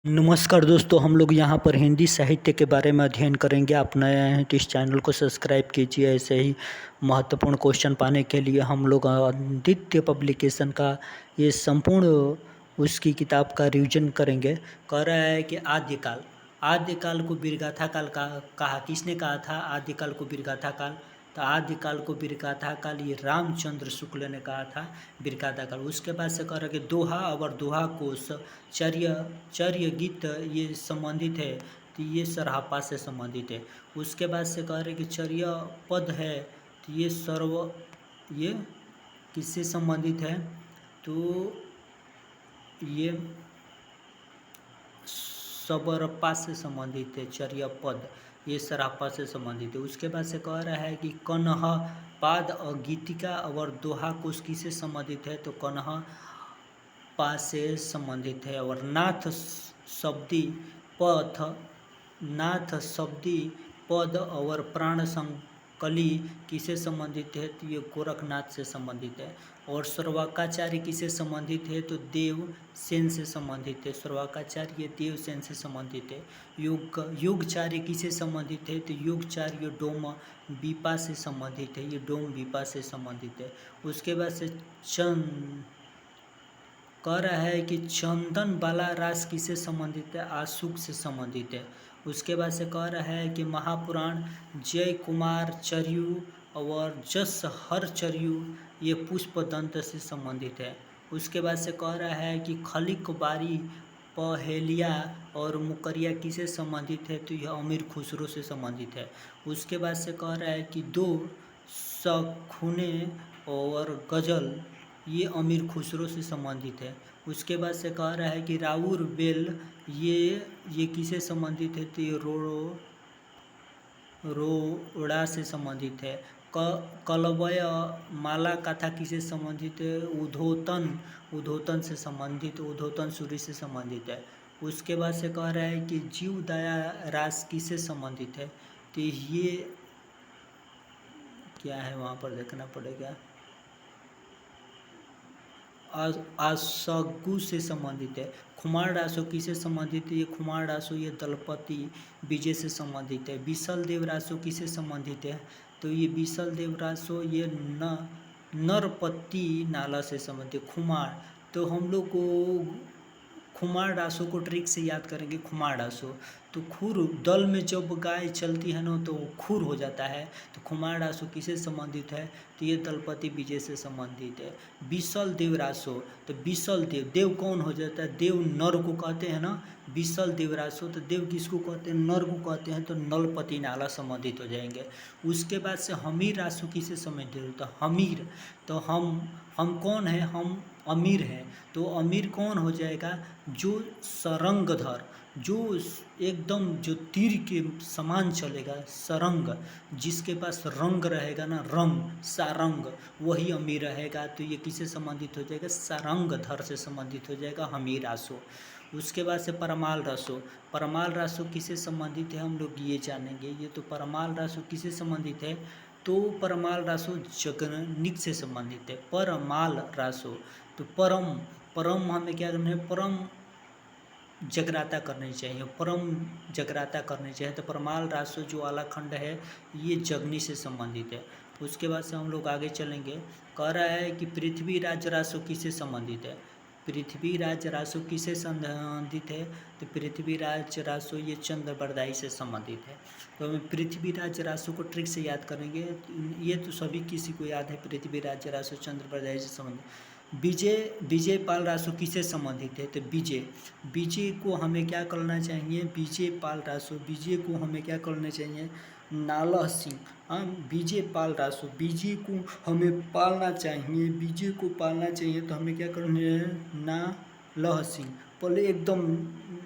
नमस्कार दोस्तों, हम लोग यहाँ पर हिंदी साहित्य के बारे में अध्ययन करेंगे। आप नए आए हैं तो इस चैनल को सब्सक्राइब कीजिए। ऐसे ही महत्वपूर्ण क्वेश्चन पाने के लिए हम लोग आदित्य पब्लिकेशन का ये संपूर्ण उसकी किताब का रिवीजन करेंगे। कह रहा है कि आद्यकाल को वीरगाथा काल कहा। किसने कहा था आद्यकाल को वीरगाथा काल? तो आद्यकाल को वीरगाथा काल ये रामचंद्र शुक्ल ने कहा था वीरगाथा काल। उसके बाद से कह रहा है कि दोहा और दोहा कोश चर्य गीत ये संबंधित है, तो ये सरहापा से संबंधित है। उसके बाद से कह रहे कि चर्य पद है, तो ये किससे संबंधित है? तो ये सबरप्पा से संबंधित है। चर्य पद ये सरहापा से संबंधित है। उसके बाद से कह रहा है कि कन्ह पाद और गीतिका और दोहा कोश किससे संबंधित है? तो कन्ह पाद से संबंधित है। और नाथ शब्दी पद और प्राण संकली किसे संबंधित है? तो ये गोरखनाथ से संबंधित है। और सर्वकाचार्य किसे संबंधित है? तो देवसेन से संबंधित है। सर्वकाचार्य देवसेन से संबंधित है। योगचार्य किसे संबंधित है? तो योगचार्य डोम बीपा से संबंधित है। ये डोम बीपा से संबंधित है। उसके बाद से कह रहा है कि चंदन बाला रास किसे संबंधित है? आशुक से संबंधित है। उसके बाद से कह रहा है कि महापुराण जय कुमार चर्यु और जस हर चर्यु ये पुष्पदंत से संबंधित है। उसके बाद से कह रहा है कि खलिक बारी पहेलिया और मुकरिया किसे संबंधित है? तो यह अमीर खुसरो से संबंधित है। उसके बाद से कह रहा है कि दो सखुने और गजल ये अमीर खुसरो से संबंधित है। उसके बाद से कह रहा है कि राउर बेल ये किसे संबंधित है? तो ये रोड़ा से संबंधित है। कलवय माला कथा किसे संबंधित है? उद्धोतन से संबंधित, उद्धोतन सूरी से संबंधित है। उसके बाद से कह रहा है कि जीव दया रास किसे संबंधित है? तो ये क्या है वहाँ पर देखना पड़ेगा। आसगु से संबंधित है। खुमार रासो किसे संबंधित है? ये खुमार रासो ये दलपति विजय से संबंधित है। बिसल देव रासो किसे संबंधित है? तो ये बिसल देव रासो ये नरपति नाला से संबंधित है। खुमार, तो हम लोग को खुमार रासो को ट्रिक से याद करेंगे। खुमार रासो तो खुर दल में जब गाय चलती है ना तो खुर हो जाता है। तो खुमार रासो किसे संबंधित है? तो ये दलपति विजय से संबंधित है। बिसल देव रासो, तो बिसल देव कौन हो जाता है? देव नर को कहते हैं ना। बिसल देव रासो तो देव किसको कहते हैं? नर को कहते हैं। तो नलपति नाला संबंधित हो जाएंगे। उसके बाद से हमीर रासो किसे संबंधित होता है? हमीर, तो हम कौन है? हम अमीर हैं। तो अमीर कौन हो जाएगा? जो सरंगधर, जो एकदम जो तीर के समान चलेगा, सरंग, जिसके पास रंग रहेगा ना, रंग सारंग, वही अमीर रहेगा। तो ये किससे संबंधित हो जाएगा? सारंगधर से संबंधित हो जाएगा हमीर रासो। उसके बाद से परमाल रासो किससे संबंधित है? हम लोग ये जानेंगे। ये तो परमाल रासो किससे संबंधित है? तो परमाल रासो जगनिक से संबंधित है। परमाल रासो, तो परम हमें क्या करना है? परम जगराता करनी चाहिए, परम जगराता करनी चाहिए। तो परमाल रासो जो आलाखंड है ये जगनी से संबंधित है। उसके बाद से हम लोग आगे चलेंगे। कह रहा है कि पृथ्वीराज रासो किससे संबंधित है? पृथ्वीराज रासो किससे संबंधित है? तो पृथ्वीराज रासो ये चंद्रबरदाई से संबंधित है। तो हमें पृथ्वीराज रासो को ट्रिक से याद करेंगे। ये तो सभी किसी को याद है। पृथ्वीराज रासो चंद्रबरदाई से संबंधित। विजय पाल रासो किससे संबंधित है? तो विजय को हमें क्या करना चाहिए? विजय पाल रासो, विजय को हमें क्या करना चाहिए? नालह सिंह, हाँ, विजय पाल रासो, विजय को हमें पालना चाहिए। विजय को पालना चाहिए तो हमें क्या करना है? नालह सिंह, पहले एकदम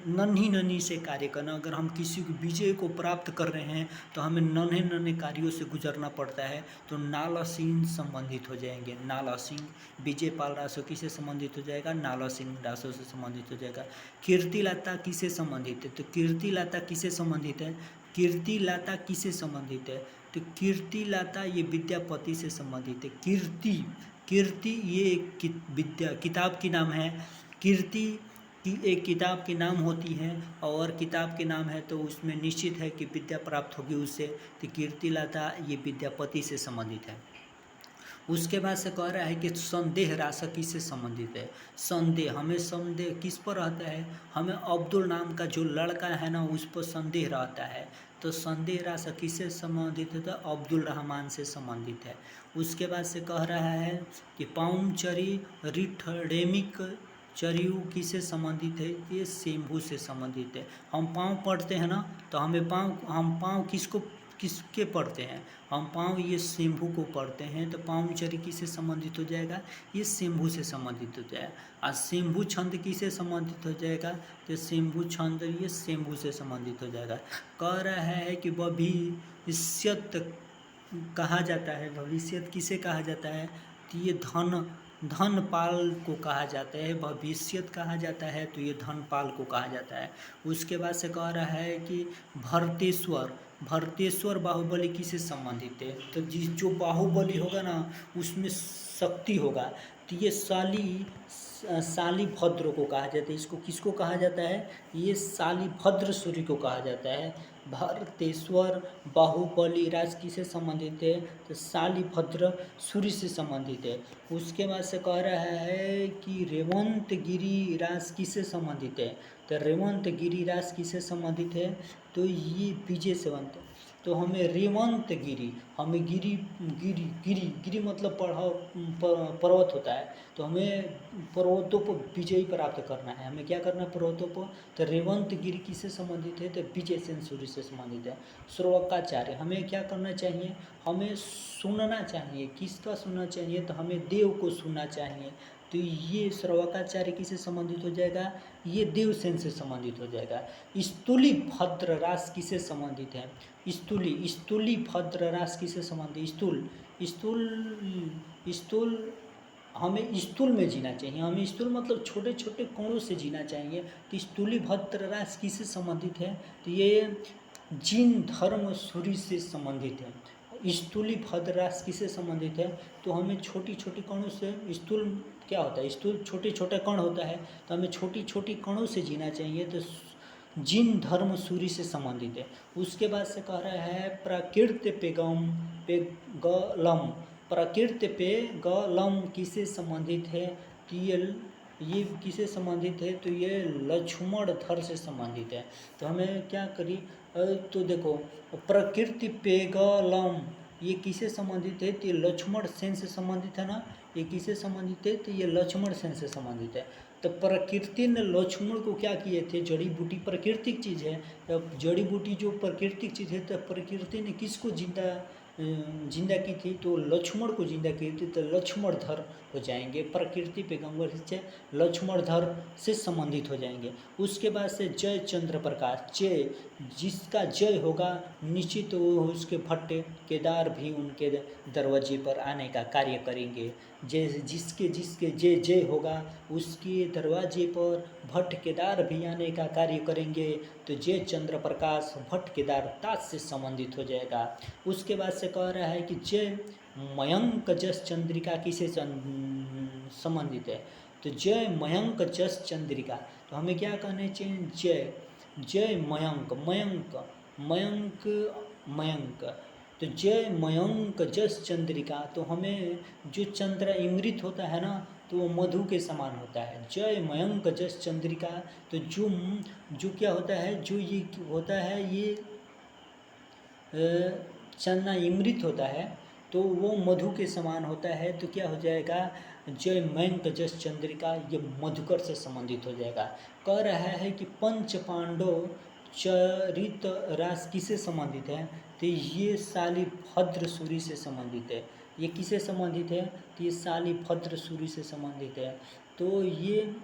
नन्ही से कार्य करना। अगर हम किसी को विजय को प्राप्त कर रहे हैं तो हमें नन्हे कार्यों से गुजरना पड़ता है। तो नाला सिंह संबंधित हो जाएंगे। नाला सिंह, विजय पाल रासो किससे संबंधित हो जाएगा? नाला सिंह रासो से संबंधित हो जाएगा। कीर्तिलता किससे संबंधित है? तो कीर्तिलता किससे संबंधित है? कीर्तिलता किससे संबंधित है? तो कीर्तिलता ये विद्यापति से संबंधित है। कीर्ति ये विद्या किताब की नाम है। कीर्ति कि एक किताब के नाम होती है और किताब के नाम है तो उसमें निश्चित है कि विद्या प्राप्त होगी उससे। तो कीर्तिलता ये विद्यापति से संबंधित है। उसके बाद से कह रहा है कि संदेह राशि किससे संबंधित है। संदेह, हमें संदेह किस पर रहता है, हमें अब्दुल नाम का जो लड़का है ना उस पर संदेह रहता है। तो संदेह राशि किससे संबंधित है, तो अब्दुल रहमान से संबंधित है। उसके बाद से कह रहा है कि पाउमचरी रिठडेमिक चरियु किससे संबंधित है, ये शंभू से संबंधित है। हम पाँव पढ़ते हैं ना, तो हम पाँव किसके पढ़ते हैं, हम पाँव ये शंभू को पढ़ते हैं। तो पाँवचरी किससे संबंधित हो जाएगा, ये शंभू से संबंधित हो जाएगा। और शंभू छंद किससे संबंधित हो जाएगा, तो शंभू छंद ये शंभू से संबंधित हो जाएगा। कह रहा है कि भविष्यत कहा जाता है, भविष्यत किसे कहा जाता है, तो ये धनपाल को कहा जाता है। भविष्यत कहा जाता है तो ये धनपाल को कहा जाता है। उसके बाद से कह रहा है कि भरतेश्वर बाहुबली किससे संबंधित है, तो जो बाहुबली होगा ना उसमें शक्ति होगा। तो ये शालिभद्र को कहा जाता है। इसको किसको कहा जाता है, ये शालिभद्र सूर्य को कहा जाता है। भरतेश्वर बाहुबली राज किससे संबंधित है, तो शालिभद्र सूर्य से संबंधित है। उसके बाद से कह रहा है कि रेवंत गिरी राज किससे संबंधित है, तो रेवंत गिरी राज किससे संबंधित है, तो ये विजय सेवंत। तो हमें रेवंत गिरी, हमें गिरी मतलब पर्वत होता है। तो हमें पर्वतों पर विजय प्राप्त करना है। हमें क्या करना है पर्वतों पर, तो रेवंत गिरी किससे संबंधित है, तो विजय सेन सूर्य से संबंधित है। श्रवकाचार्य, हमें क्या करना चाहिए, हमें सुनना चाहिए। किसका सुनना चाहिए, तो हमें देव को सुनना चाहिए। तो ये श्रवकाचार्य किससे संबंधित हो जाएगा, ये देवसेन से संबंधित हो जाएगा। स्तूली भद्र रास किससे संबंधित है, स्तूली भद्र रास किससे संबंधित, स्थूल हमें स्थूल में जीना चाहिए। हमें स्थूल मतलब छोटे छोटे कणों से जीना चाहिए। तो स्थूली भद्र रास किससे संबंधित है, तो ये जिन धर्म सूर्य से संबंधित है। स्थूली भद्र रास किससे संबंधित है, तो हमें छोटी छोटी कणों से, स्थूल क्या होता है, स्थूल छोटे छोटे कण होता है, तो हमें छोटी छोटी कणों से जीना चाहिए। तो जिन धर्म सूर्य से संबंधित है। उसके बाद से कह रहा है प्रकृति पे गलम किससे संबंधित है, तो ये किससे संबंधित है, तो ये लक्ष्मणधर से संबंधित है। तो हमें क्या करी, तो देखो प्रकृति पे गलम ये किससे संबंधित है, तो ये लक्ष्मण सेन से संबंधित है ना। ये किससे संबंधित है, तो ये लक्ष्मण सेन से संबंधित है। तो प्रकृति ने लक्ष्मण को क्या किए थे, जड़ी बूटी प्राकृतिक चीज़ है। तो जड़ी बूटी जो प्राकृतिक चीज़ है, तो प्रकृति ने किसको जिंदा की थी, तो लक्ष्मण को जिंदा की थी। तो लक्ष्मणधर हो जाएंगे, प्रकृति पैगंबर से लक्ष्मणधर से संबंधित हो जाएंगे। उसके बाद से जय चंद्र प्रकाश, जय जिसका जय होगा निश्चित वो उसके भट्ट केदार भी उनके दरवाजे पर आने का कार्य करेंगे। जिसके जय जय होगा उसके दरवाजे पर भट्ट केदार भी आने का कार्य करेंगे। तो जय चंद्र प्रकाश भट्ट केदार ताज से संबंधित हो जाएगा। उसके बाद से कह रहा है कि जय मयंक जस चंद्रिका किसे संबंधित है, तो जय मयंक जस चंद्रिका। तो हमें क्या कहना चाहिए, जय मयंक। तो जय मयंक जस चंद्रिका, तो हमें जो चंद्र इमृत होता है ना, तो वो मधु के समान होता है। जय मयंक जस चंद्रिका, तो जो क्या होता है, जो ये होता है, ये चंद्र इमृत होता है तो वो मधु के समान होता है। तो क्या हो जाएगा, जय मयंक जस चंद्रिका, ये मधुकर से संबंधित हो जाएगा। कह रहा है कि पंच पांडव चरित रास किससे संबंधित है, तो ये शालिभद्र सूर्य से संबंधित है। ये किससे संबंधित है, तो ये शालिभद्र सूर्य से संबंधित है। तो ये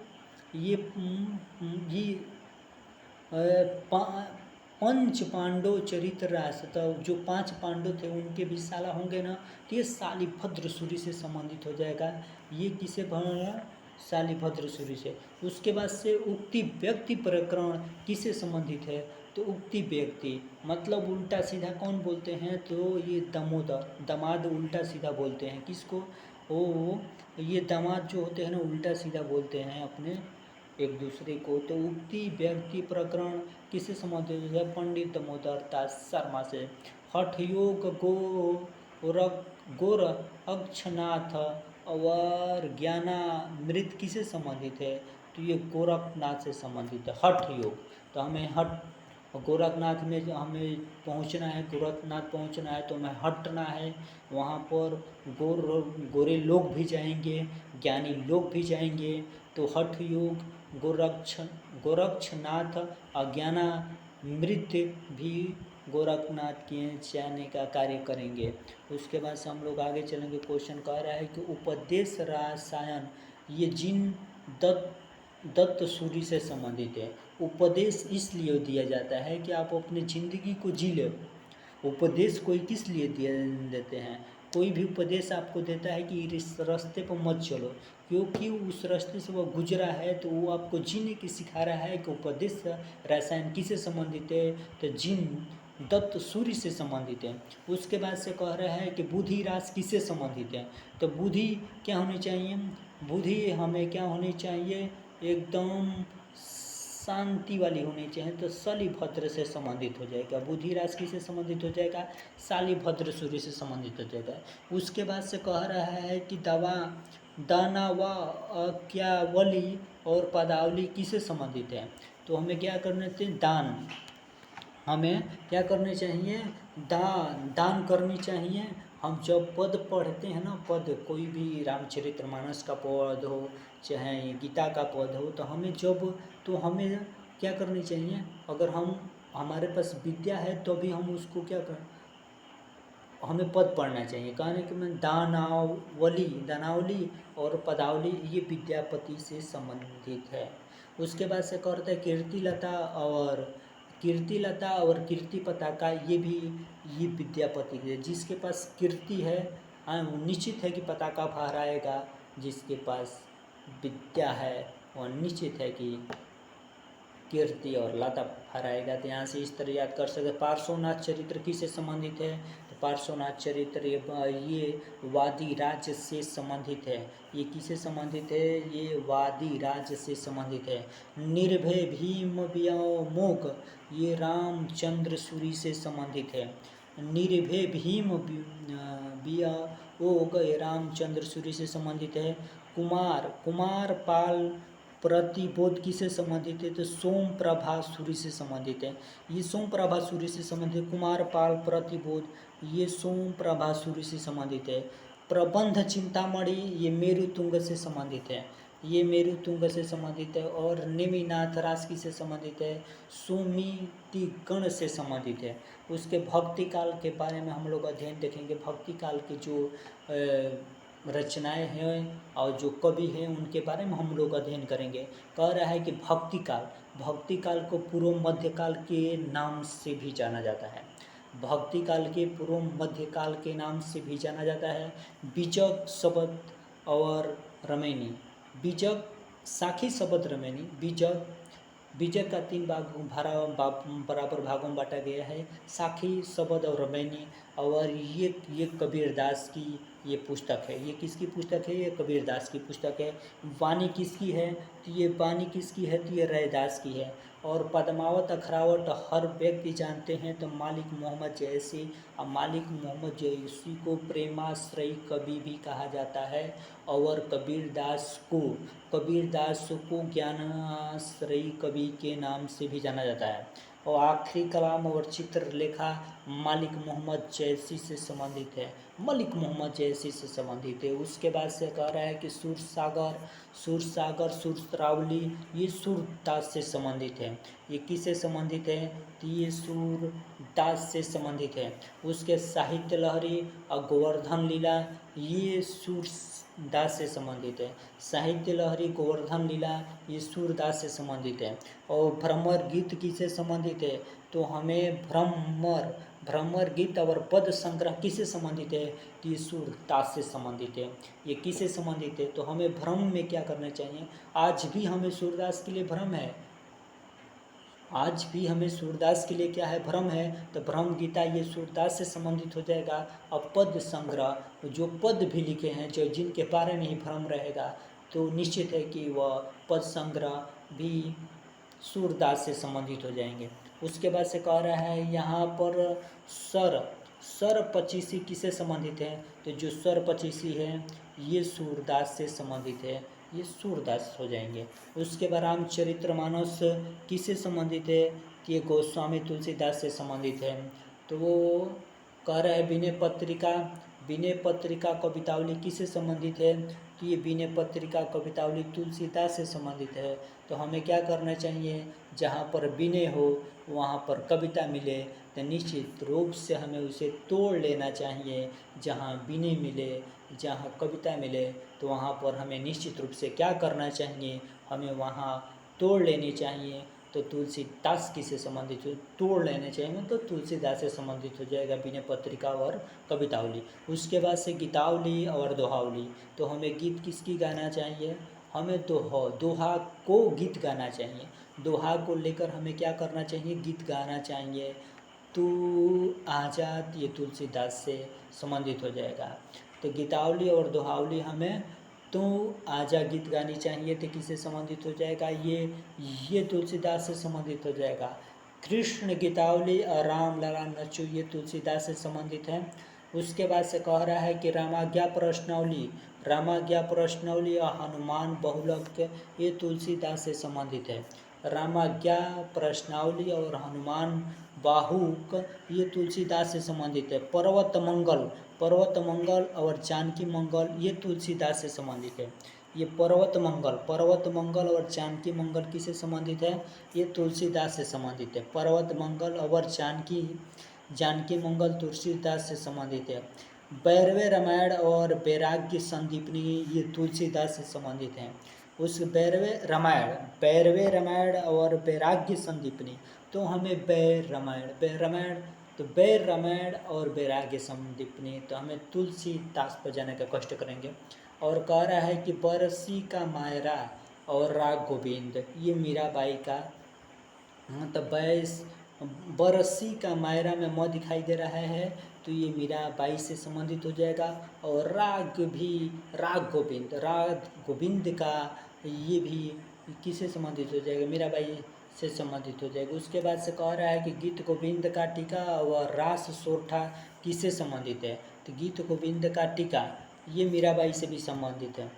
पंच पांडव चरित्र रास, तो जो 5 पांडव थे उनके भी साला होंगे ना, तो ये शालिभद्र सूर्य से संबंधित हो जाएगा। ये किसे बनेगा, शालिभद्र सूर्य से। उसके बाद से उक्ति व्यक्ति प्रकरण किससे संबंधित है, तो उक्ति व्यक्ति मतलब उल्टा सीधा कौन बोलते हैं, तो ये दामाद उल्टा सीधा बोलते हैं। किसको, ये दामाद जो होते हैं ना उल्टा सीधा बोलते हैं अपने एक दूसरे को। तो उक्ति व्यक्ति प्रकरण किससे संबंधित है? पंडित दामोदर दास शर्मा से। हठ योग गोरक्षनाथ और ज्ञानामृत किससे संबंधित है? तो ये गोरखनाथ से संबंधित है हठ योग। तो हमें गोरखनाथ में जो हमें पहुंचना है, गोरखनाथ पहुंचना है तो हमें हटना है। वहाँ पर गोरे लोग भी जाएंगे, ज्ञानी लोग भी जाएंगे। तो हठ योग गोरक्षनाथ अज्ञानामृत भी गोरखनाथ के जाने का कार्य करेंगे। उसके बाद से हम लोग आगे चलेंगे। क्वेश्चन कह रहा है कि उपदेश रसायन ये जिन दत्त सूरी से संबंधित है। उपदेश इसलिए दिया जाता है कि आप अपनी ज़िंदगी को जी लो। उपदेश कोई किस लिए देते हैं? कोई भी उपदेश आपको देता है कि इस रास्ते पर मत चलो, क्योंकि उस रास्ते से वो गुजरा है, तो वो आपको जीने की सिखा रहा है। कि उपदेश रसायन किससे संबंधित है? तो जिन दत्त सूर्य से संबंधित है। उसके बाद से कह रहा है कि बुद्धि रास किससे संबंधित है? तो बुद्धि क्या होनी चाहिए? बुद्धि हमें क्या होनी चाहिए? एकदम शांति वाली होनी चाहिए। तो शालिभद्र से संबंधित हो जाएगा। बुद्धि रास किससे संबंधित हो जाएगा? शालिभद्र सूर्य से संबंधित हो जाएगा। उसके बाद से कह रहा है कि दाना व अक्यावली और पदावली किससे संबंधित है? तो हमें क्या करना चाहिए? दान। हमें क्या करनी चाहिए? दान करनी चाहिए। हम जब पद पढ़ते हैं ना, पद कोई भी रामचरितमानस का पद हो, चाहे गीता का पद हो, तो हमें क्या करनी चाहिए? अगर हमारे पास विद्या है तो भी हम उसको क्या हमें पद पढ़ना चाहिए। कहने कि मैं दानावली और पदावली ये विद्यापति से संबंधित है। उसके बाद से कहते हैं कीर्तिलता और कीर्ति पताका ये विद्यापति के। जिसके पास कीर्ति है निश्चित है कि पताका फहराएगा। जिसके पास विद्या है वह निश्चित है कि कीर्ति और लता फहराएगा। तो यहाँ से इस तरह याद कर सकते। पार्श्वनाथ चरित्र किससे संबंधित है? तो पार्श्वनाथ चरित्र ये वादी राज्य से संबंधित है। ये किससे संबंधित है? ये वादी राज्य से संबंधित है। निर्भय भीम व्योमोग ये रामचंद्र सूरी से संबंधित है। निर्भय भीम व्योमोग ये रामचंद्र सूरी से संबंधित है। कुमार पाल प्रतिबोध किससे संबंधित है? तो सोमप्रभा सूरी से संबंधित है। ये सोमप्रभा सूरी से संबंधित। कुमार पाल प्रतिबोध ये सोमप्रभा सूरी से संबंधित है। प्रबंध चिंतामणि ये मेरुतुंग से संबंधित है। ये मेरुतुंग से संबंधित है। और नेमिनाथ रास किससे संबंधित है? सुमितिगण से संबंधित है। उसके भक्ति काल के बारे में हम लोग अध्ययन देखेंगे। भक्ति काल के जो रचनाएं हैं और जो कवि हैं उनके बारे में हम लोग अध्ययन करेंगे। कह रहा है कि भक्ति काल को पूर्व मध्यकाल के नाम से भी जाना जाता है। भक्ति काल के पूर्व मध्यकाल के नाम से भी जाना जाता है। बीजक शब्द और रमैनी। बीजक साखी शब्द रमैनी। बीजक का 3 बराबर भागों में बांटा गया है। साखी शब्द और रमैनी। और ये कबीरदास की ये पुस्तक है। ये किसकी पुस्तक है? ये कबीरदास की पुस्तक है। वाणी किसकी है? तो ये वाणी किसकी है? तो ये रैदास की है। और पद्मावत अखरावट हर व्यक्ति जानते हैं। तो मालिक मोहम्मद जैसी और मालिक मोहम्मद जैसी को प्रेमाश्रयी कवि भी कहा जाता है। और कबीरदास को ज्ञानाश्रयी कवि के नाम से भी जाना जाता है। और आखिरी कलाम और चित्रलेखा मालिक मोहम्मद जैसी से संबंधित है। मलिक मोहम्मद जैसी से संबंधित है। उसके बाद से कह रहा है कि सुरसावली ये सूरदास से संबंधित है। ये किससे संबंधित है? तो ये सूरदास से संबंधित है। उसके साहित्य लहरी और गोवर्धन लीला ये सूरदास से संबंधित है। साहित्य लहरी गोवर्धन लीला ये सूरदास से संबंधित है। और भ्रमर गीत किससे संबंधित है? तो हमें भ्रमर गीत और पद संग्रह किससे संबंधित है? तो ये सूरदास से संबंधित है। ये किससे संबंधित है? तो हमें भ्रम में क्या करना चाहिए? आज भी हमें सूरदास के लिए भ्रम है। आज भी हमें सूरदास के लिए क्या है? भ्रम है। तो भ्रम गीता ये सूरदास से संबंधित हो जाएगा। अब पद संग्रह जो पद भी लिखे हैं जो जिनके बारे में ही भ्रम रहेगा तो निश्चित है कि वह पद संग्रह भी सूरदास से संबंधित हो जाएंगे। उसके बाद से कह रहा है यहाँ पर सर पचीसी किससे संबंधित है, तो जो सर पचीसी है ये सूरदास से संबंधित है, ये सूरदास हो जाएंगे। उसके बाद रामचरितमानस किससे संबंधित है, कि ये गोस्वामी तुलसीदास से संबंधित है। तो वो कह रहा है विनय पत्रिका कवितावली किससे संबंधित है, तो ये विनय पत्रिका कवितावली तुलसीदास से संबंधित है। तो हमें क्या करना चाहिए, जहाँ पर विनय हो वहाँ पर कविता मिले तो निश्चित रूप से हमें उसे तोड़ लेना चाहिए। जहाँ विनय मिले, जहाँ कविता मिले, तो वहाँ पर हमें निश्चित रूप से क्या करना चाहिए, हमें वहाँ तोड़ लेनी चाहिए। तो तुलसीदास किससे संबंधित हो, तोड़ लेने चाहिए, तो तुलसीदास से संबंधित हो जाएगा विनय पत्रिका और कवितावली। उसके बाद से गीतावली और दोहावली, तो हमें गीत किसकी गाना चाहिए, हमें दोहा को गीत गाना चाहिए। दोहा को लेकर हमें क्या करना चाहिए, गीत गाना चाहिए। तू आजाद ये तुलसीदास से संबंधित हो जाएगा। तो गीतावली और दोहावली हमें तू आजा गीत गानी चाहिए, तो किससे संबंधित हो जाएगा, ये तुलसीदास से संबंधित हो जाएगा। कृष्ण गीतावली और राम लला नचो ये तुलसीदास से संबंधित है। उसके बाद से कह रहा है कि रामाज्ञा प्रश्नावली और हनुमान बहुलक ये तुलसीदास से संबंधित है। रामाज्ञा प्रश्नावली और हनुमान बाहुक ये तुलसीदास से संबंधित है। पर्वत मंगल और जानकी मंगल ये तुलसीदास से संबंधित है। ये पर्वत मंगल और जानकी मंगल किससे संबंधित है, ये तुलसीदास से संबंधित है। पर्वत मंगल और जानकी मंगल तुलसीदास से संबंधित है। बैरवे रामायण और वैराग्य संदीपनी ये तुलसीदास से संबंधित हैं। उस बैरवे रामायण और वैराग्य संदीपनी, तो हमें बैर रामायण और वैराग्य संदीपनी, तो हमें तुलसीदास पर जाने का कष्ट करेंगे। और कह रहा है कि बरसी का मायरा और राग गोविंद ये मीराबाई का, मतलब बरसी का मायरा में म दिखाई दे रहा है, तो ये मीराबाई से संबंधित हो जाएगा। और राग गोविंद का ये भी किससे संबंधित हो जाएगा, मीराबाई से संबंधित हो जाएगा। उसके बाद से कह रहा है कि गीत गोविंद का टीका और रास सोरठा किससे संबंधित है, तो गीत गोविंद का टीका ये मीराबाई से भी संबंधित है।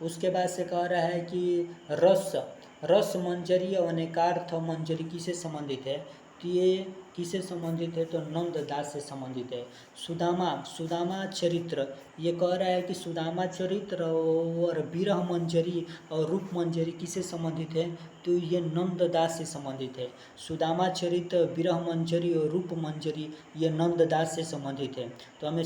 उसके बाद से कह रहा है कि रस मंजरी और अनेकार्थ मंजरी किससे संबंधित है, तो ये किससे संबंधित है, तो नंददास से संबंधित है। सुदामा चरित्र, ये कह रहा है कि सुदामा चरित्र और विरह मंजरी और रूप मंजरी किससे संबंधित है, तो ये नंददास से संबंधित है। सुदामा चरित्र, विरह मंजरी और रूप मंजरी ये नंददास से संबंधित है। तो हमें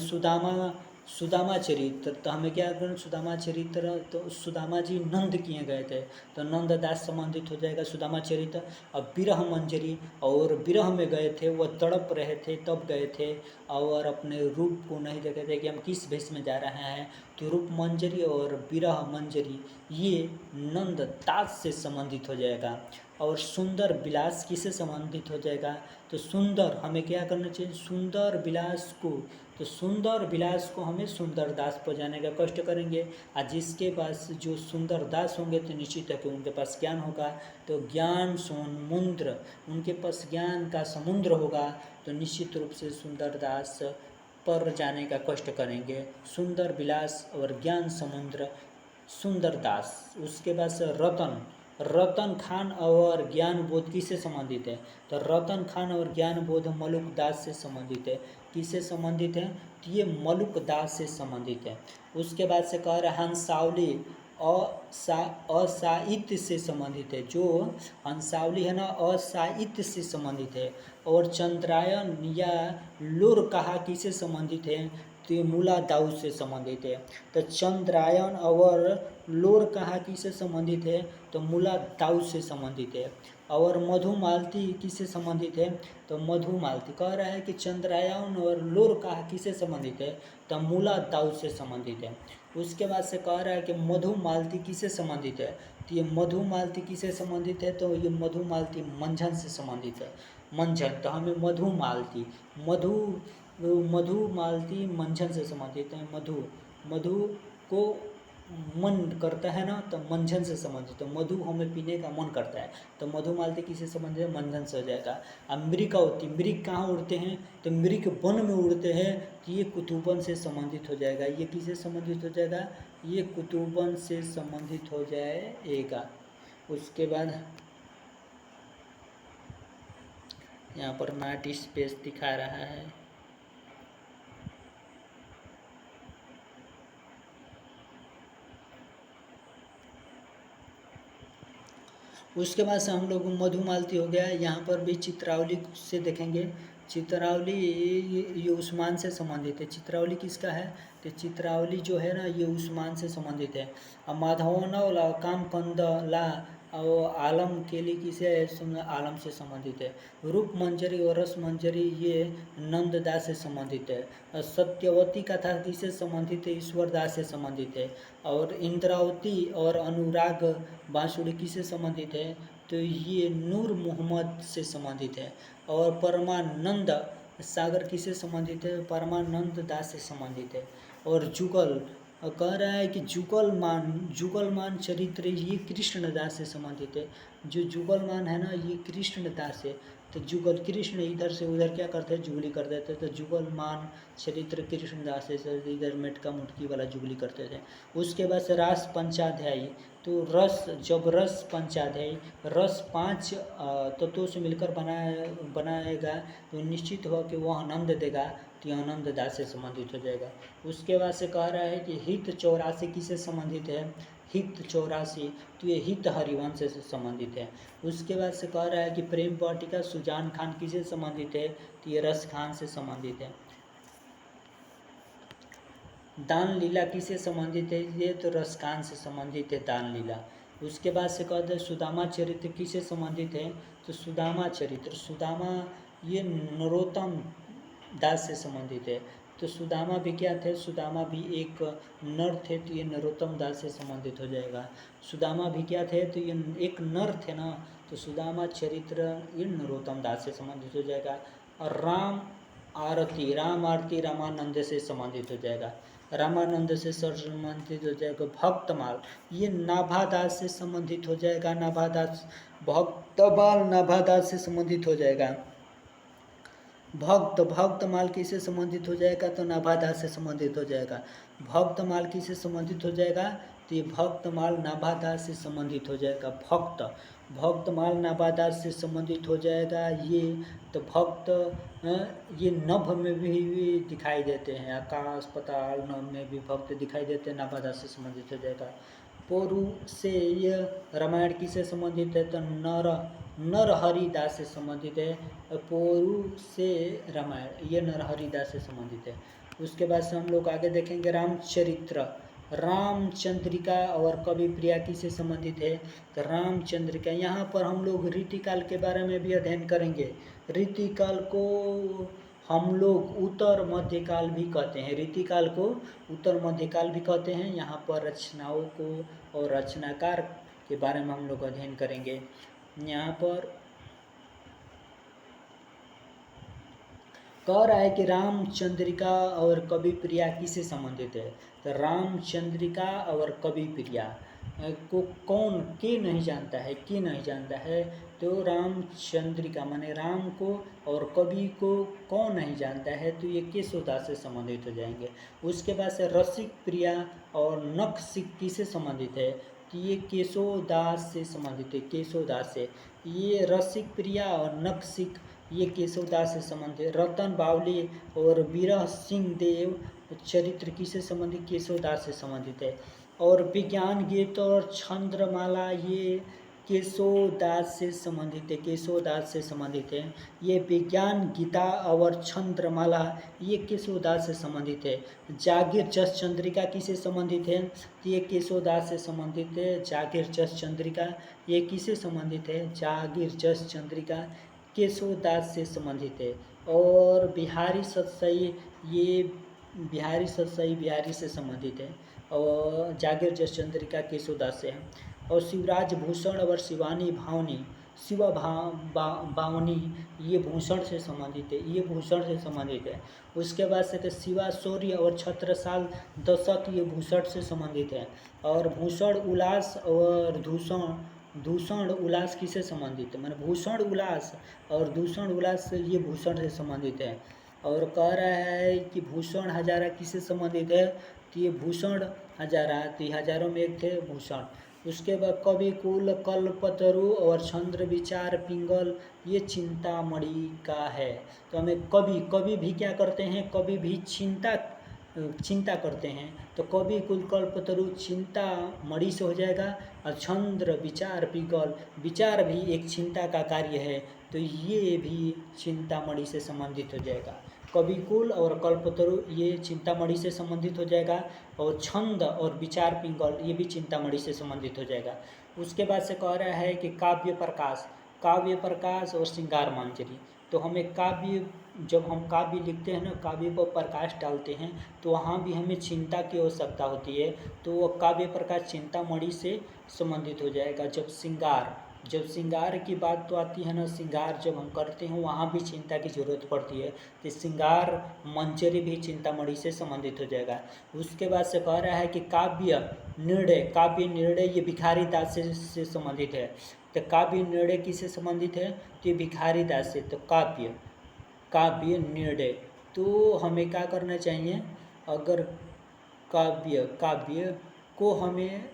सुदामा चरित्र, तो हमें क्या करना, सुदामा चरित्र, तो सुदामा जी नंद किए गए थे, तो नंददास संबंधित हो जाएगा सुदामा चरित्र। अब विरह मंजरी, और विरह में गए थे, वह तड़प रहे थे तब गए थे, और अपने रूप को नहीं देखे थे कि हम किस भेष में जा रहे हैं, तो रूप मंजरी और विरह मंजरी ये नंददास से संबंधित हो जाएगा। और सुंदर विलास किससे संबंधित हो जाएगा, तो सुंदर, हमें क्या करना चाहिए, सुंदर विलास को हमें सुंदरदास पर जाने का कष्ट करेंगे। और जिसके पास जो सुंदरदास होंगे तो निश्चित है कि उनके पास ज्ञान होगा, तो ज्ञान समुद्र, उनके पास ज्ञान का समुद्र होगा, तो निश्चित रूप से सुंदरदास पर जाने का कष्ट करेंगे। सुंदर विलास और ज्ञान समुद्र सुंदरदास। उसके बाद से रतन खान और ज्ञान बोध किससे संबंधित है, तो रतन खान और ज्ञान बोध मलुक दास से संबंधित है। किससे संबंधित है, तो ये मलुक दास से संबंधित है। उसके बाद से कह रहे हंसावली असाहित्य से संबंधित है, जो हंसावली है ना असाहित्य से संबंधित है। और चंद्रायन या लुर कहा किससे संबंधित है, तो ये मूला दाऊ से संबंधित है। तो चंद्रायन और लोर कहा किससे संबंधित है, तो मूला दाऊ से संबंधित है। और मधुमालती किससे संबंधित है, तो मधुमालती कह रहा है कि चंद्रायन और लोर कहा किससे संबंधित है, तो मूला दाऊ से संबंधित है। उसके बाद से कह रहा है कि मधुमालती किससे संबंधित है, तो ये मधुमालती किससे संबंधित है, तो ये मधुमालती मंझन से संबंधित है। मंझन, तो हमें मधुमालती मंझन से संबंधित है। मधु को मन करता है ना, तो मंजन से संबंधित है। मधु हमें पीने का मन करता है, तो मधुमालती किससे संबंधित है? मंजन से हो जाएगा। अब मृग होती, मृग कहाँ उड़ते हैं? तो मृग वन में उड़ते हैं, तो ये कुतुबन से संबंधित हो जाएगा। ये किससे संबंधित हो जाएगा? ये कुतुबन से संबंधित हो जाएगा। उसके बाद यहाँ पर नॉट स्पेस दिखा रहा है। उसके बाद से हम लोग मधुमालती हो गया। यहाँ पर भी चित्रावली से देखेंगे। चित्रावली ये उस्मान से संबंधित है। चित्रावली किसका है? तो चित्रावली जो है ना, ये उस्मान से संबंधित है। अब माधवनवला काम कंदला और आलम केली किसे आलम से संबंधित है। रूप मंजरी और रस मंजरी ये नंददास से संबंधित है। सत्यवती कथा किससे संबंधित है? ईश्वरदास से संबंधित है। और इंद्रावती और अनुराग बांसुरी किससे संबंधित है? तो ये नूर मोहम्मद से संबंधित है। और परमानंद सागर किससे संबंधित है? परमानंद दास से संबंधित है। और जुगल कह रहा है कि जुगलमान चरित्र ये कृष्णदास से संबंधित है। जो जुगलमान है ना, ये कृष्णदास है। तो जुगल कृष्ण इधर से उधर क्या करते हैं? जुगली कर देते थे। तो जुगलमान चरित्र कृष्णदास से इधर मेटका मुटकी वाला जुगली करते थे। उसके बाद से रास पंचाध्यायी, तो रस जब रस पंचाध्यायी रस 5 तत्वों से मिलकर बनाएगा तो निश्चित हो कि वह आनंद देगा, तो आनंद दास से संबंधित हो जाएगा। उसके बाद से कह रहा है कि हित 84 किससे संबंधित है? हित 84, तो ये हित हरिवंश से संबंधित है। उसके बाद से कह रहा है कि प्रेम वाटिका सुजान खान किससे संबंधित है? तो ये रस खान से संबंधित है। दान लीला किससे संबंधित है? ये तो रसखान से संबंधित है दान लीला। उसके बाद से कहते हैं सुदामा चरित्र किससे संबंधित है? तो सुदामा चरित्र, सुदामा ये नरोत्तम दास से संबंधित है। तो सुदामा भी क्या थे? सुदामा भी एक नर थे, तो ये नरोत्तम दास से संबंधित हो जाएगा। सुदामा भी क्या थे? तो ये एक नर थे ना, तो सुदामा चरित्र ये नरोत्तम दास से संबंधित हो जाएगा। और राम आरती रामानंद से संबंधित हो जाएगा। रामानंद से संबंधित हो जाएगा। भक्तमाल ये नाभादास से संबंधित हो जाएगा। नाभादास भक्तमाल नाभादास से संबंधित हो जाएगा। भक्तमाल किससे संबंधित हो जाएगा? तो नाभादास से संबंधित हो जाएगा। भक्तमाल किससे संबंधित हो जाएगा? तो ये भक्तमाल नाभादास से संबंधित हो जाएगा। भक्तमाल नाभादास से संबंधित हो जाएगा। ये तो भक्त ये नभ में भी दिखाई देते हैं। आकाश पाताल नभ में भी भक्त दिखाई देते हैं, नाभादास से संबंधित हो जाएगा। पोरु से ये रामायण किससे संबंधित है? तो नरहरिदास से संबंधित है। पोरु से रामायण ये नरहरिदास से संबंधित है। उसके बाद से हम लोग आगे देखेंगे रामचरित्र। रामचंद्रिका और कवि प्रिया किससे संबंधित है? तो रामचंद्रिका, यहाँ पर हम लोग रीतिकाल के बारे में भी अध्ययन करेंगे। रीतिकाल को हम लोग उत्तर मध्यकाल भी कहते हैं। रीतिकाल को उत्तर मध्यकाल भी कहते हैं। यहाँ पर रचनाओं को और रचनाकार के बारे में हम लोग अध्ययन करेंगे। यहाँ पर कह रहा है कि रामचंद्रिका और कवि प्रिया किससे संबंधित है? तो रामचंद्रिका और कवि प्रिया को कौन के नहीं जानता है? के नहीं जानता है? तो रामचंद्रिका माने राम को और कवि को कौन नहीं जानता है? तो ये केशवदास से संबंधित हो जाएंगे। उसके बाद से रसिक प्रिया और नखसिक किससे संबंधित है? तो ये केशवदास से संबंधित है। केशवदास से ये रसिक प्रिया और नखसिक ये केशवदास से संबंधित। रतन बावली और बीरह सिंह देव चरित्र किससे संबंधित? केशवदास से संबंधित है। और विज्ञान गीत और चंद्रमाला ये केशवदास से संबंधित है। केशवदास से संबंधित है। ये विज्ञान गीता और चंद्रमाला ये केशवदास से संबंधित है। जागीर जस चंद्रिका किससे संबंधित है? ये केशवदास से संबंधित है। जागीर जस चंद्रिका ये किससे संबंधित है? जागीर जस चंद्रिका केशवदास से संबंधित है। और बिहारी सतसई ये बिहारी से संबंधित है। और जागीर जस चंद्रिका केशवदास से है। और शिवराज भूषण और शिवानी भावनी शिवा बावनी ये भूषण से संबंधित है, ये भूषण से संबंधित है। उसके बाद से शिवा शौर्य और छत्रसाल दशक ये भूषण से संबंधित है। और भूषण उल्लास और दूषण उल्लास किससे संबंधित है, मैंने भूषण उल्लास और दूषण उल्लास ये भूषण से संबंधित है। और कह रहा है कि भूषण हजारा किससे संबंधित है, तो ये भूषण हजारा, तो ये हजारों में एक थे भूषण। उसके बाद कवि कुल कल्पतरु और चंद्र विचार पिंगल ये चिंतामणि का है। तो हमें कवि भी क्या करते हैं, कवि भी चिंता करते हैं, तो कवि कुल कल्पतरु चिंता मणि से हो जाएगा। और चंद्र विचार पिंगल, विचार भी एक चिंता का कार्य है, तो ये भी चिंतामणि से संबंधित हो जाएगा। कविकुल और कल्पतरु ये चिंतामणि से संबंधित हो जाएगा। और छंद और विचार पिंगल ये भी चिंतामणि से संबंधित हो जाएगा। उसके बाद से कह रहा है कि काव्य प्रकाश और श्रृंगार मंजरी। तो हमें काव्य, जब हम काव्य लिखते हैं ना, काव्य पर प्रकाश डालते हैं, तो वहाँ भी हमें चिंता की आवश्यकता होती है, तो वो काव्य प्रकाश चिंतामणि से संबंधित हो जाएगा। जब श्रृंगार की बात तो आती है ना, श्रृंगार जब हम करते हैं वहाँ भी चिंता की जरूरत पड़ती है, तो श्रृंगार मंजरी भी चिंतामणि से संबंधित हो जाएगा। उसके बाद से कह रहा है कि काव्य निर्णय ये भिखारी दास से संबंधित है। तो काव्य निर्णय किससे संबंधित है, तो ये भिखारी दास से। तो काव्य निर्णय, तो हमें क्या करना चाहिए, अगर काव्य को हमें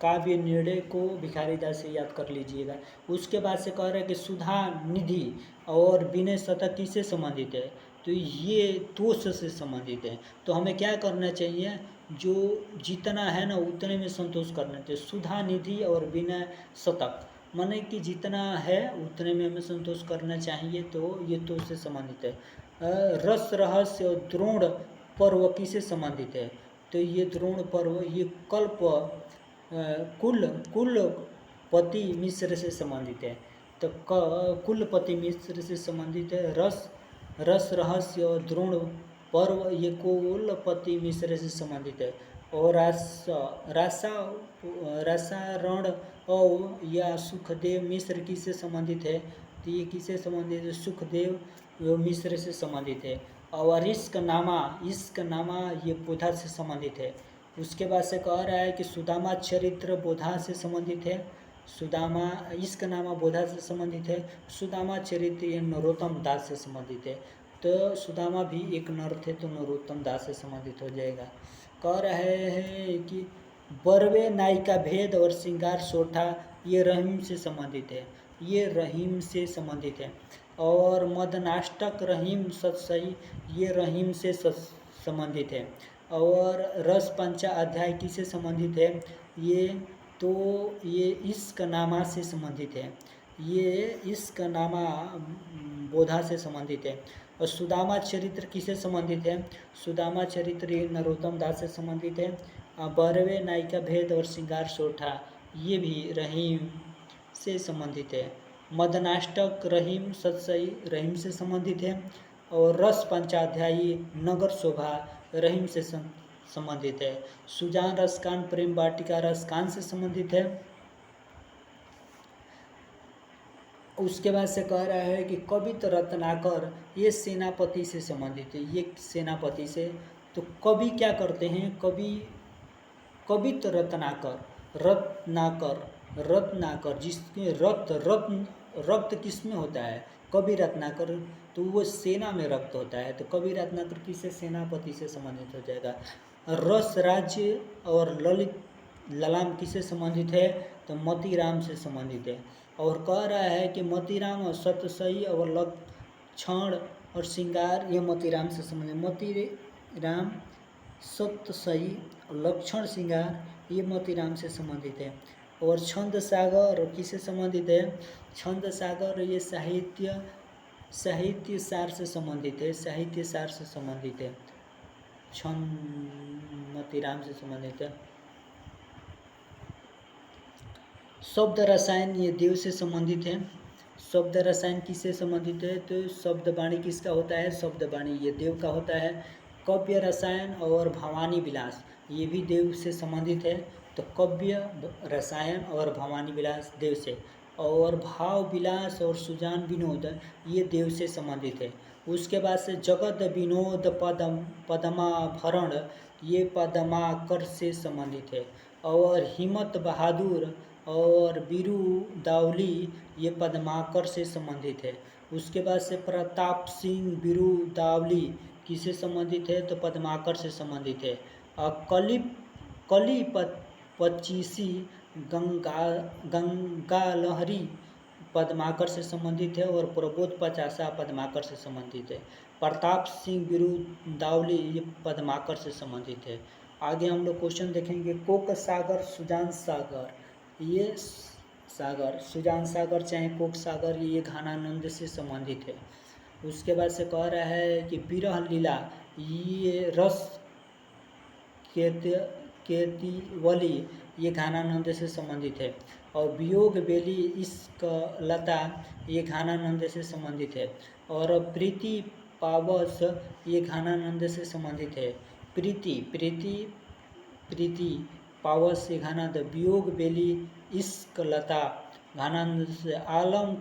काव्य निर्णय को भिखारी दास से याद कर लीजिएगा। उसके बाद से कह रहे हैं कि सुधा निधि और विनय शतक किससे संबंधित है, तो ये तोष से संबंधित है। तो हमें क्या करना चाहिए, जो जितना है ना उतने में संतोष करना चाहिए। सुधा निधि और विनय शतक माने कि जितना है उतने में हमें संतोष करना चाहिए, तो ये तोष से संबंधित है। रस रहस्य और द्रोण पर्व किससे संबंधित है, तो ये द्रोण पर्व ये कुलपति मिश्र से संबंधित है। तो कुलपति मिश्र से संबंधित है। रस रहस्य और द्रोण पर्व ये कुलपति मिश्र से संबंधित है। और रसारण और या सुखदेव मिश्र किससे संबंधित है, तो ये किससे संबंधित है, सुखदेव मिश्र से संबंधित है। और इश्क नामा ये बोधा से संबंधित है। उसके बाद से कह रहा है कि सुदामा चरित्र बोधा से संबंधित है। सुदामा इश्क नामा बोधा से संबंधित है। सुदामा चरित्र ये नरोत्तम दास से संबंधित है। तो सुदामा भी एक नर थे, तो नरोत्तम दास से संबंधित हो जाएगा। कह रहे हैं कि बरवे नायिका भेद और श्रृंगार सोठा ये रहीम से संबंधित है, ये रहीम से संबंधित है। और मदनाष्टक रहीम सत्सई ये रहीम से संबंधित है। और रस पंचा अध्याय किससे संबंधित है, ये इश्क नामा से संबंधित है, ये इश्क नामा बोधा से संबंधित है। और सुदामा चरित्र किससे संबंधित है, सुदामा चरित्र ये नरोत्तम दास से संबंधित है। बरवे नायिका भेद और श्रृंगार सोठा ये भी रहीम से संबंधित है। मदनाष्टक रहीम सत्सई रहीम से संबंधित है। और रस पंचाध्यायी नगर शोभा रहीम से संबंधित है। सुजान रसकान प्रेम वाटिका रसकान से संबंधित है। उसके बाद से कह रहा है कि कवित रत्नाकर ये सेनापति से संबंधित है, ये सेनापति से। तो कवि क्या करते हैं, कवित रत्नाकर जिसके रक्त किस में होता है, कवि रत्नाकर, तो वो सेना में रक्त होता है। तो कवि रत्नाकर किससे, सेनापति से संबंधित हो जाएगा। रस राज्य और ललित ललाम किससे संबंधित है, तो मोतीराम से संबंधित है। और कह रहा है कि मोतीराम और सतसई और लक्षण और श्रृंगार ये मोतीराम से संबंधित। मोतीराम सतसई लक्षण श्रृंगार ये मोतीराम से संबंधित है। और छंद सागर किससे संबंधित है, छंद सागर ये साहित्य सार से संबंधित है, साहित्य सार से संबंधित है, छंद मोतीराम से संबंधित है। शब्द रसायन ये देव से संबंधित है। शब्द रसायन किससे संबंधित है, तो शब्द वाणी किसका होता है, शब्द वाणी ये देव का होता है। काव्य रसायन और भवानी विलास ये भी देव से संबंधित है। तो काव्य, रसायन और भवानी विलास देव से, और भाव विलास और सुजान विनोद ये देव से संबंधित है। उसके बाद से जगत विनोद पद्माभरण ये पद्माकर से संबंधित है। और हिम्मत बहादुर और बीरू दावली ये पद्माकर से संबंधित है। उसके बाद से प्रताप सिंह बीरू दावली किससे संबंधित है? तो पद्माकर से संबंधित है। कली पचीसी गंगा लहरी पद्माकर से संबंधित है। और प्रबोध पचासा पद्माकर से संबंधित है। प्रताप सिंह बीरू दावली ये पद्माकर से संबंधित है। आगे हम लोग क्वेश्चन देखेंगे। कोक सागर, सुजान सागर, ये सागर सुजान सागर चाहे कोक सागर ये घनानंद से संबंधित है। उसके बाद से कह रहा है कि विरह लीला ये रस केतिवली ये घनानंद से संबंधित है। और वियोग बेली इश्क लता ये घनानंद से संबंधित है। और प्रीति पावस ये घनानंद से संबंधित है। प्रीति पावस ये घनानंद, वियोग बेली इश्क लता घनानंद से। आलम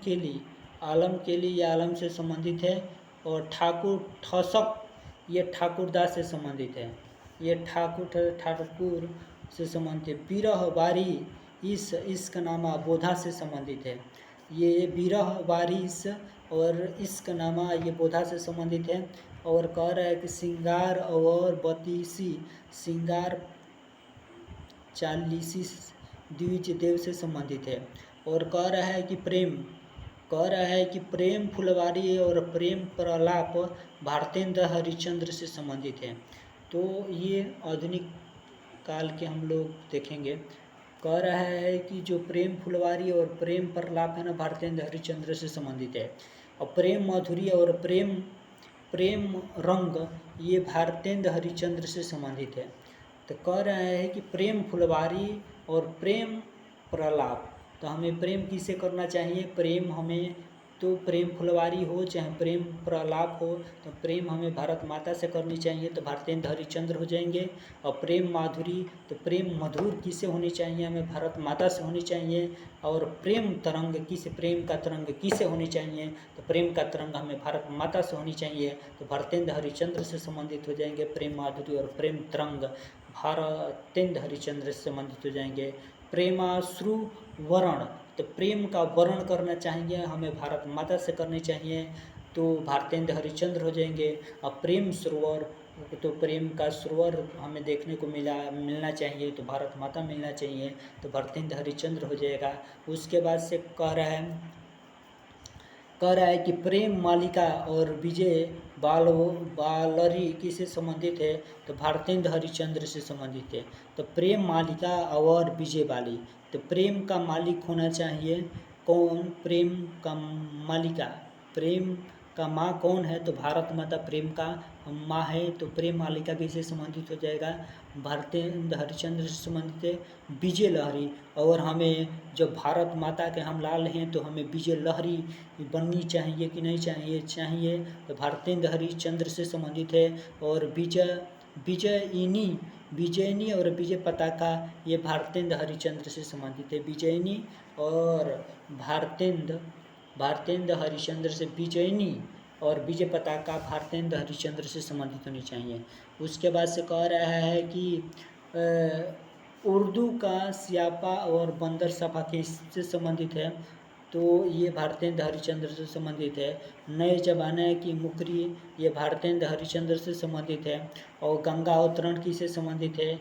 केली ये आलम से संबंधित है। और ठाकुर ठसक ये ठाकुरदास से संबंधित है। ये ठाकुर से संबंधित है। विरह बारी इस इश्क नामा बोधा से संबंधित है। ये विरह बारिश और इश्क नामा ये बोधा से संबंधित है। और कह रहा है कि श्रृंगार और बतीसी श्रृंगार चालीसी द्विज देव से संबंधित है। और कह रहा है कि प्रेम फुलवारी और प्रेम प्रलाप भारतेंद्र हरिश्चंद्र से संबंधित है। तो ये आधुनिक काल के हम लोग देखेंगे। कह रहा है कि जो प्रेम फुलवारी और प्रेम प्रलाप है ना, भारतेंद्र हरिश्चंद्र से संबंधित है। और प्रेम माधुरी और प्रेम रंग ये भारतेंद्र हरिश्चंद्र से संबंधित है। तो कह रहा है कि प्रेम फुलवारी और प्रेम प्रलाप, तो हमें प्रेम किसे करना चाहिए? प्रेम हमें तो प्रेम फुलवारी हो चाहे प्रेम प्रलाप हो, तो प्रेम हमें भारत माता से करनी चाहिए, तो भारतेंद्र हरिश्चंद्र हो जाएंगे। और प्रेम माधुरी, तो प्रेम मधुर किसे होनी चाहिए? हमें भारत माता से होनी चाहिए। और प्रेम तरंग प्रेम का तरंग किसे होनी चाहिए? तो प्रेम का तरंग हमें भारत माता से होनी चाहिए, तो भारतेंद्र हरिश्चंद्र से संबंधित हो जाएंगे। प्रेम माधुरी और प्रेम तरंग भारतेंद्र हरिश्चंद्र से संबंधित हो जाएंगे। प्रेमाश्रु वर्ण, तो प्रेम का वर्ण करना चाहिए हमें भारत माता से करनी चाहिए, तो भारतेंद्र हरिश्चंद्र हो जाएंगे। और प्रेम सरोवर, तो प्रेम का सरोवर हमें देखने को मिलना चाहिए, तो भारत माता मिलना चाहिए, तो भारतेंद्र हरिश्चंद्र हो जाएगा। उसके बाद से कह रहा है कि प्रेम मालिका और विजय बालरी किससे संबंधित है? तो भारतेंद्र हरिश्चंद्र से संबंधित है। तो प्रेम मालिका और विजय बाली, तो प्रेम का मालिक होना चाहिए कौन? प्रेम का मालिका, प्रेम का माँ कौन है? तो भारत माता प्रेम का माँ है, तो प्रेम मालिका किससे संबंधित हो जाएगा? भारतेंद्र हरिश्चंद्र से संबंधित है। विजय लहरी, और हमें जब भारत माता के हम लाल हैं तो हमें विजय लहरी बननी चाहिए कि नहीं चाहिए? चाहिए, तो भारतेंद्र हरिश्चंद्र से संबंधित है। और विजयनी और विजय पताका ये भारतेंद्र हरिश्चंद्र से संबंधित है। विजयनी और भारतेंद्र हरिश्चंद्र से विजयनी और विजय पताका भारतेंद्र हरिश्चंद्र से संबंधित होनी चाहिए। उसके बाद से कह रहा है कि उर्दू का स्यापा और बंदर सफा किससे संबंधित है? तो ये भारतेंद्र हरिश्चंद्र से संबंधित है। नए जमाने की मुकरी ये भारतेंद्र हरिश्चंद्र से संबंधित है। और गंगा अवतरण किससे संबंधित है?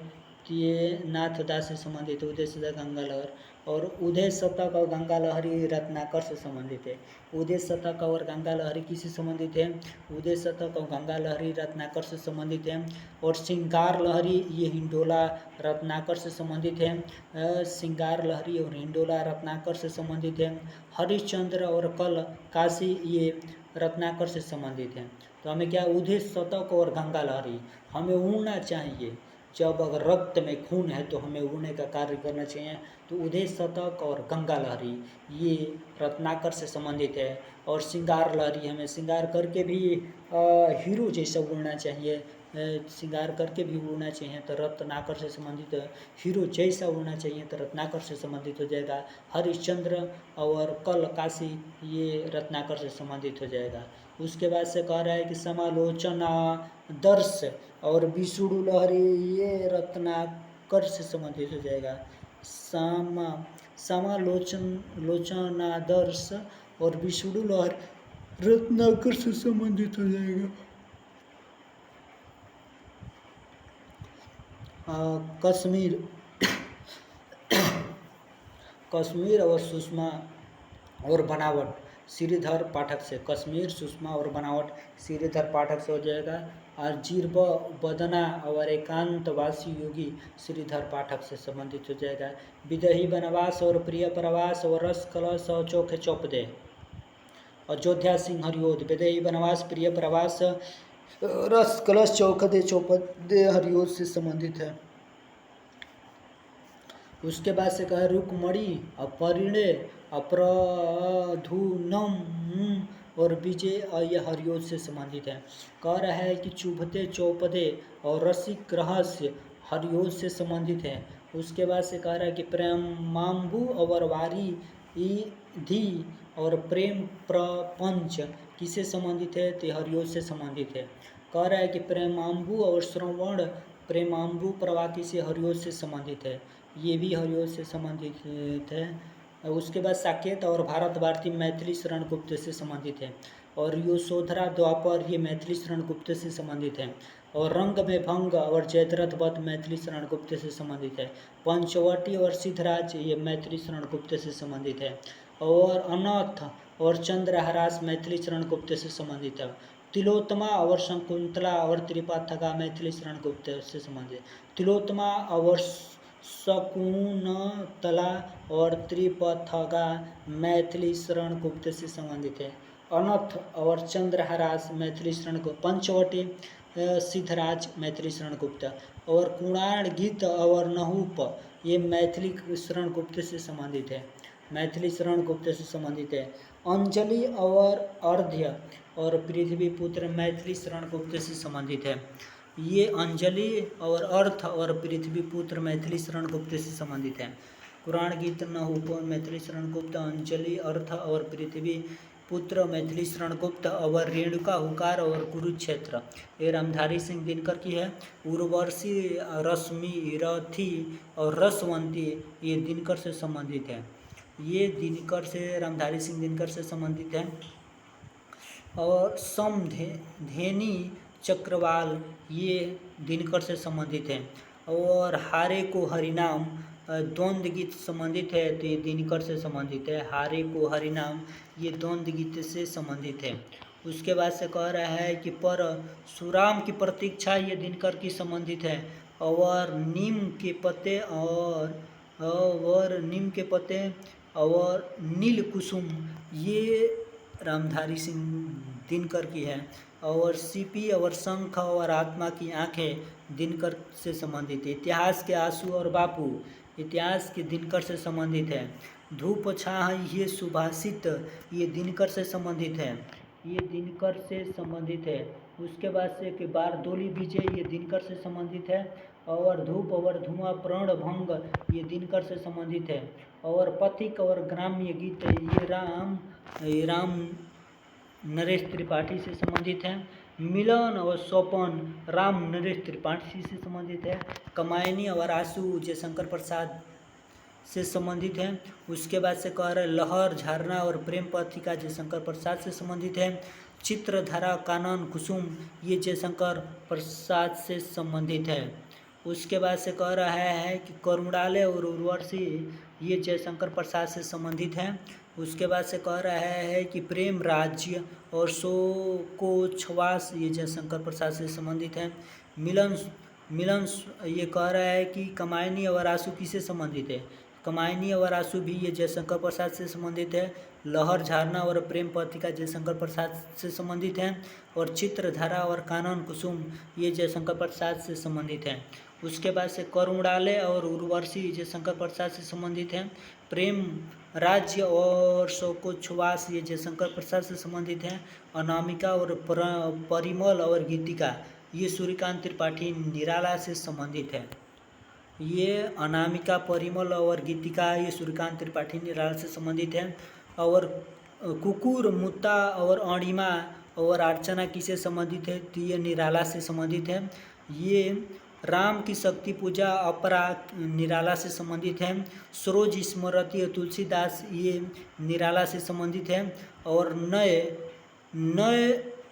ये नाथदास से संबंधित है, उदय सदा गंगा लहर। और उदय शतक और गंगा लहरी रत्नाकर से संबंधित है। उदय शतक और गंगा लहरी किससे संबंधित है? उदय शतक और गंगा लहरी रत्नाकर से संबंधित है। और श्रृंगार लहरी ये हिंडोला रत्नाकर से संबंधित है। श्रृंगार लहरी और हिंडोला रत्नाकर से संबंधित है। हरिश्चंद्र और कल काशी ये रत्नाकर से संबंधित है। तो हमें क्या? उदय शतक और गंगा लहरी हमें उड़ना चाहिए। जब अगर रक्त में खून है तो हमें उड़ने का कार्य करना चाहिए। तो उदय शतक और गंगा लहरी ये रत्नाकर से संबंधित है। और श्रृंगार लहरी हमें श्रृंगार करके भी हीरो जैसा उड़ना चाहिए। श्रृंगार करके भी उड़ना चाहिए तो रत्नाकर से संबंधित, हीरो जैसा उड़ना चाहिए तो रत्नाकर से संबंधित हो जाएगा। हरिश्चंद्र और कल काशी ये रत्नाकर से संबंधित हो जाएगा। उसके बाद से कह रहा है कि समालोचना दर्श और विष्णु लहरी ये रत्नाकर से संबंधित हो जाएगा। समालोचनादर्श और विष्णु लहर रत्नाकर से संबंधित हो जाएगा। कश्मीर और सुषमा और बनावट श्रीधर पाठक से, कश्मीर सुषमा और बनावट श्रीधर पाठक से हो जाएगा। और जीर्ब बदना और एकांतवासी योगी श्रीधर पाठक से संबंधित हो जाएगा। विदेही वनवास और प्रिय प्रवास और रस कलश और चौखे चौपदे अयोध्या सिंह हरिओद, विदेही वनवास प्रिय प्रवास रस कलश चौखदे चौपदे हरिओद से संबंधित है। उसके बाद से कहा रुक्मणी अपरिणे अप्रधुनम और विजय यह हरिओद से संबंधित है। कह रहा है कि चुभते चौपदे और रसिक रहस्य हरिओद से संबंधित है। उसके बाद से कह रहा है कि प्रेमाम्बु और वारी धी और प्रेम प्रपंच किससे संबंधित है तो हरिओद से संबंधित है। कह रहा है कि प्रेमाम्बु और श्रवण प्रेमाम्बु प्रवाकी से हरिओद से संबंधित है, ये भी हरिओद से संबंधित है। उसके बाद साकेत और भारत भारती मैथिली शरण गुप्त से संबंधित है। और यशोधरा द्वापर ये मैथिली शरण गुप्त से संबंधित है। और रंग में भंग और जयद्रथ वध मैथिली शरण गुप्त से संबंधित है। पंचवटी और सिद्धराज ये मैथिली शरण गुप्त से संबंधित है। और अनथ और चंद्रहास मैथिली शरण गुप्त से संबंधित है। तिलोत्तमा और शकुंतला और त्रिपाथगा मैथिली शरण गुप्त से संबंधित है। तिलोत्तमा और शकुंतला और त्रिपथगा मैथिली शरण गुप्त से संबंधित है। अनथ और चंद्रहास मैथिली शरण गुप्त। पंचवटी सिद्धराज मैथिली शरण गुप्त। और कुणाण गीत और नहुप ये मैथिली शरण गुप्त से संबंधित है, मैथिली शरण गुप्त से संबंधित है। अंजलि और अर्ध्य और पृथ्वीपुत्र मैथिली शरण गुप्त से संबंधित है। ये अंजलि और अर्थ और पृथ्वीपुत्र मैथिली शरण गुप्त से संबंधित है। कुराण गीत नहुप मैथिली शरण गुप्त, अंजलि अर्थ और पृथ्वी पुत्र मैथिली शरण गुप्त। और रेणुका हुकार और कुरुक्षेत्र ये रामधारी सिंह दिनकर की है। उर्वशी रश्मि रथी और रसवंती ये दिनकर से संबंधित है, ये दिनकर से रामधारी सिंह दिनकर से संबंधित है। और समधेनी चक्रवाल ये दिनकर से संबंधित है। और हारे को हरिनाम द्वंद्व गीत संबंधित है तो ये दिनकर से संबंधित है। हारे को हरिनाम ये द्वंद्व गीत से संबंधित है। उसके बाद से कह रहा है कि परशुराम की प्रतीक्षा ये दिनकर की संबंधित है। और नीम के पत्ते और नीम के पत्ते और नील कुसुम ये रामधारी सिंह दिनकर की है। और सीपी और शंख और आत्मा की आंखें दिनकर से संबंधित है। इतिहास के आंसू और बापू इतिहास के दिनकर से संबंधित है। धूप छाह ये सुभाषित ये दिनकर से संबंधित है, ये दिनकर से संबंधित है। उसके बाद से कि बारदोली विजय ये दिनकर से संबंधित है। और धूप और धुआं प्रण भंग ये दिनकर से संबंधित है। और पथिक और ग्राम्य गीत ये राम नरेश त्रिपाठी से संबंधित है। मिलन और सोपन राम नरेश त्रिपाठी से संबंधित है। कमायनी और आंसू जयशंकर प्रसाद से संबंधित है। उसके बाद से कह रहे लहर झरना और प्रेम पथिका जयशंकर प्रसाद से संबंधित है। चित्रधारा कानन कुसुम ये जयशंकर प्रसाद से संबंधित है। उसके बाद से कह रहा है कि करुणालय और उर्वशी ये जयशंकर प्रसाद से संबंधित है। उसके बाद से कह रहा है कि प्रेम राज्य और शोकोच्छ्वास ये जयशंकर प्रसाद से संबंधित है। मिलन ये कह रहा है कि कमायनी और आंसू किससे संबंधित है, कमायनी और आंसू भी ये जयशंकर प्रसाद से संबंधित है। लहर झरना और प्रेम पथिका जयशंकर प्रसाद से संबंधित है। और चित्रधारा और कानन कुसुम ये जयशंकर प्रसाद से संबंधित है। उसके बाद से करुणालय और उर्वशी जयशंकर प्रसाद से संबंधित है। प्रेम राज्य और शोकोच्छ्वास ये जयशंकर प्रसाद से संबंधित है। अनामिका और परिमल और गीतिका ये सूर्यकांत त्रिपाठी निराला से संबंधित है। ये अनामिका परिमल और गीतिका ये सूर्यकांत त्रिपाठी निराला से संबंधित है। और कुकुर मुत्ता और अणिमा और अर्चना किससे संबंधित है, तो ये निराला से संबंधित है। ये राम की शक्ति पूजा अपरा निराला से संबंधित है। सरोज स्मृति तुलसीदास ये निराला से संबंधित है। और नए नए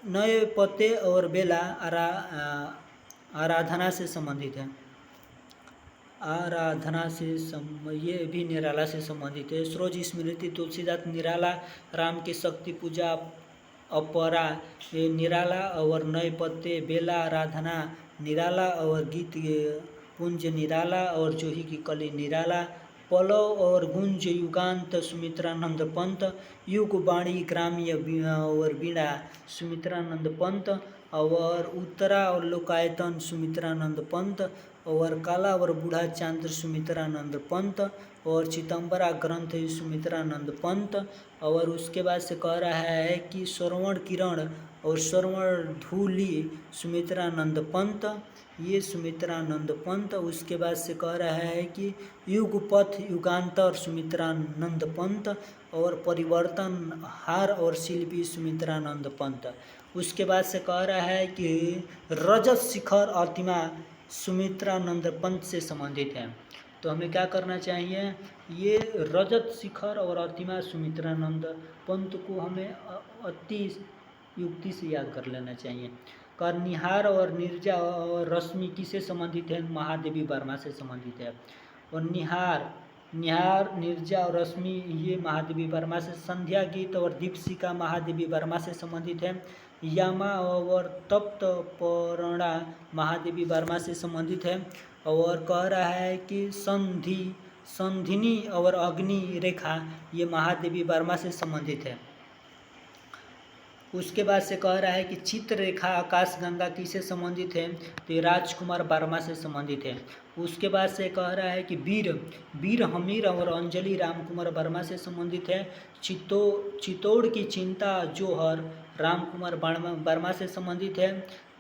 नए पते और बेला आराधना से संबंधित है। आराधना से ये भी निराला से संबंधित है। सरोज स्मृति तुलसीदास निराला, राम की शक्ति पूजा अपरा ये निराला, और नए पत्ते बेला आराधना निराला, और गीत पुंज निराला, और जोही की कली निराला, पलव और गुंज युगांत सुमित्रानंद पंत, युग वाणी ग्राम्य और बीणा सुमित्रानंद पंत, और उत्तरा और लोकायतन सुमित्रानंद पंत, और काला और बूढ़ा चांद्र सुमित्रानंद पंत, और चितंबरा ग्रंथ सुमित्रानंद पंत। और उसके बाद से कह रहा है कि श्रवण किरण और श्रवण धूलि सुमित्रानंद पंत, ये सुमित्रानंद पंत। उसके बाद से कह रहा है कि युगपथ युगांतर सुमित्रानंद पंत, और परिवर्तन हार और शिल्पी सुमित्रानंद पंत। उसके बाद से कह रहा है कि रजत शिखर अतिमा सुमित्रानंद पंत से संबंधित है। तो हमें क्या करना चाहिए, ये रजत शिखर और अतिमा सुमित्रानंद पंत को हमें अति युक्ति से याद कर लेना चाहिए। निहार और निर्जा और रश्मि किससे संबंधित है, महादेवी वर्मा से संबंधित है। और निहार निर्जा और रश्मि ये महादेवी वर्मा से। संध्या गीत और दीपशिका महादेवी वर्मा से संबंधित है। यामा और तप्त पर्णा महादेवी वर्मा से संबंधित है। और कह रहा है कि संधिनी और अग्नि रेखा ये महादेवी वर्मा से संबंधित है। उसके बाद से कह रहा है कि चित्ररेखा आकाश गंगा किससे संबंधित है, तो ये राजकुमार वर्मा से संबंधित है। उसके बाद से कह रहा है कि वीर हमीर और अंजलि रामकुमार वर्मा से संबंधित है। चित्तौड़ की चिंता जोहर रामकुमार वर्मा से संबंधित है।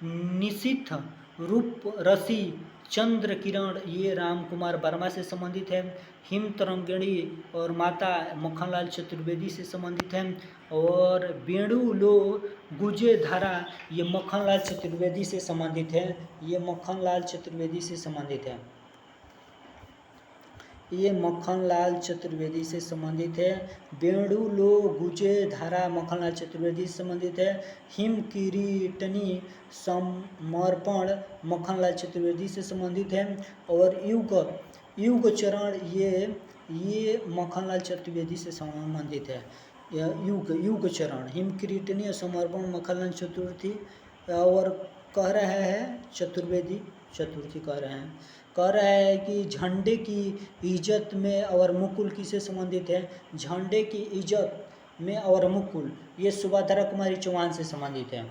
निशिथ रूप रसी चंद्र किरण ये रामकुमार वर्मा से संबंधित है। हिम तरंगिणी और माता मक्खनलाल चतुर्वेदी से संबंधित है। और बेणु लो गुजे धारा ये मक्खनलाल चतुर्वेदी से संबंधित है। ये मक्खनलाल चतुर्वेदी से संबंधित है। ये मक्खनलाल चतुर्वेदी से संबंधित है। बेणु लो गुजे धारा मक्खनलाल चतुर्वेदी से संबंधित है। हिम किरीटनी समर्पण मक्खनलाल चतुर्वेदी से संबंधित है। और युग चरण ये मक्खनलाल चतुर्वेदी से संबंधित है। युग चरण हिम किरीटनी समर्पण मक्खनलाल चतुर्थी। और कह रहा है चतुर्थी कह रहा है कि झंडे की इज्जत में और मुकुल किससे संबंधित है, झंडे की इज्जत में और मुकुल ये सुभद्रा कुमारी चौहान से संबंधित है।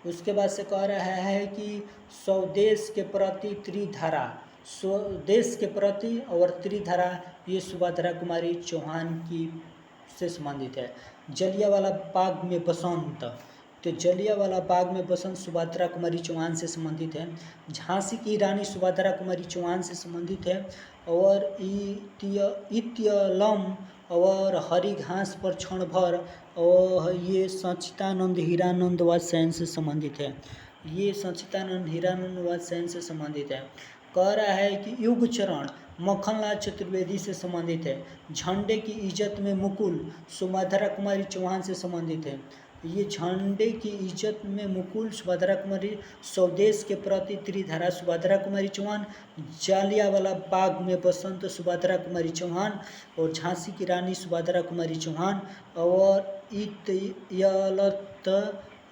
उसके बाद से कह रहा है कि स्वदेश के प्रति त्रिधारा, स्वदेश के प्रति और त्रिधारा ये सुभद्रा कुमारी चौहान की से संबंधित है। जलियांवाला बाग में बसंत, तो जलियांवाला बाग में बसंत सुभद्रा कुमारी चौहान से संबंधित है। झांसी की रानी सुभद्रा कुमारी चौहान से संबंधित है। और इत्यलम और हरी घास पर क्षण भर और ये सच्चिदानंद हीरानंद व सेन से संबंधित है। ये सच्चिदानंद हीरानंद व सेन से संबंधित है। कह रहा है कि युग चरण मक्खनलाल चतुर्वेदी से संबंधित है। झंडे की इज्जत में मुकुल सुभद्रा कुमारी चौहान से संबंधित है। ये झंडे की इज्जत में मुकुल सुभद्रा कुमारी, स्वदेश के प्रति त्रिधारा सुभद्रा कुमारी चौहान, जालियांवाला बाग में बसंत सुभद्रा कुमारी चौहान, और झांसी की रानी सुभद्रा कुमारी चौहान, और इत्यलत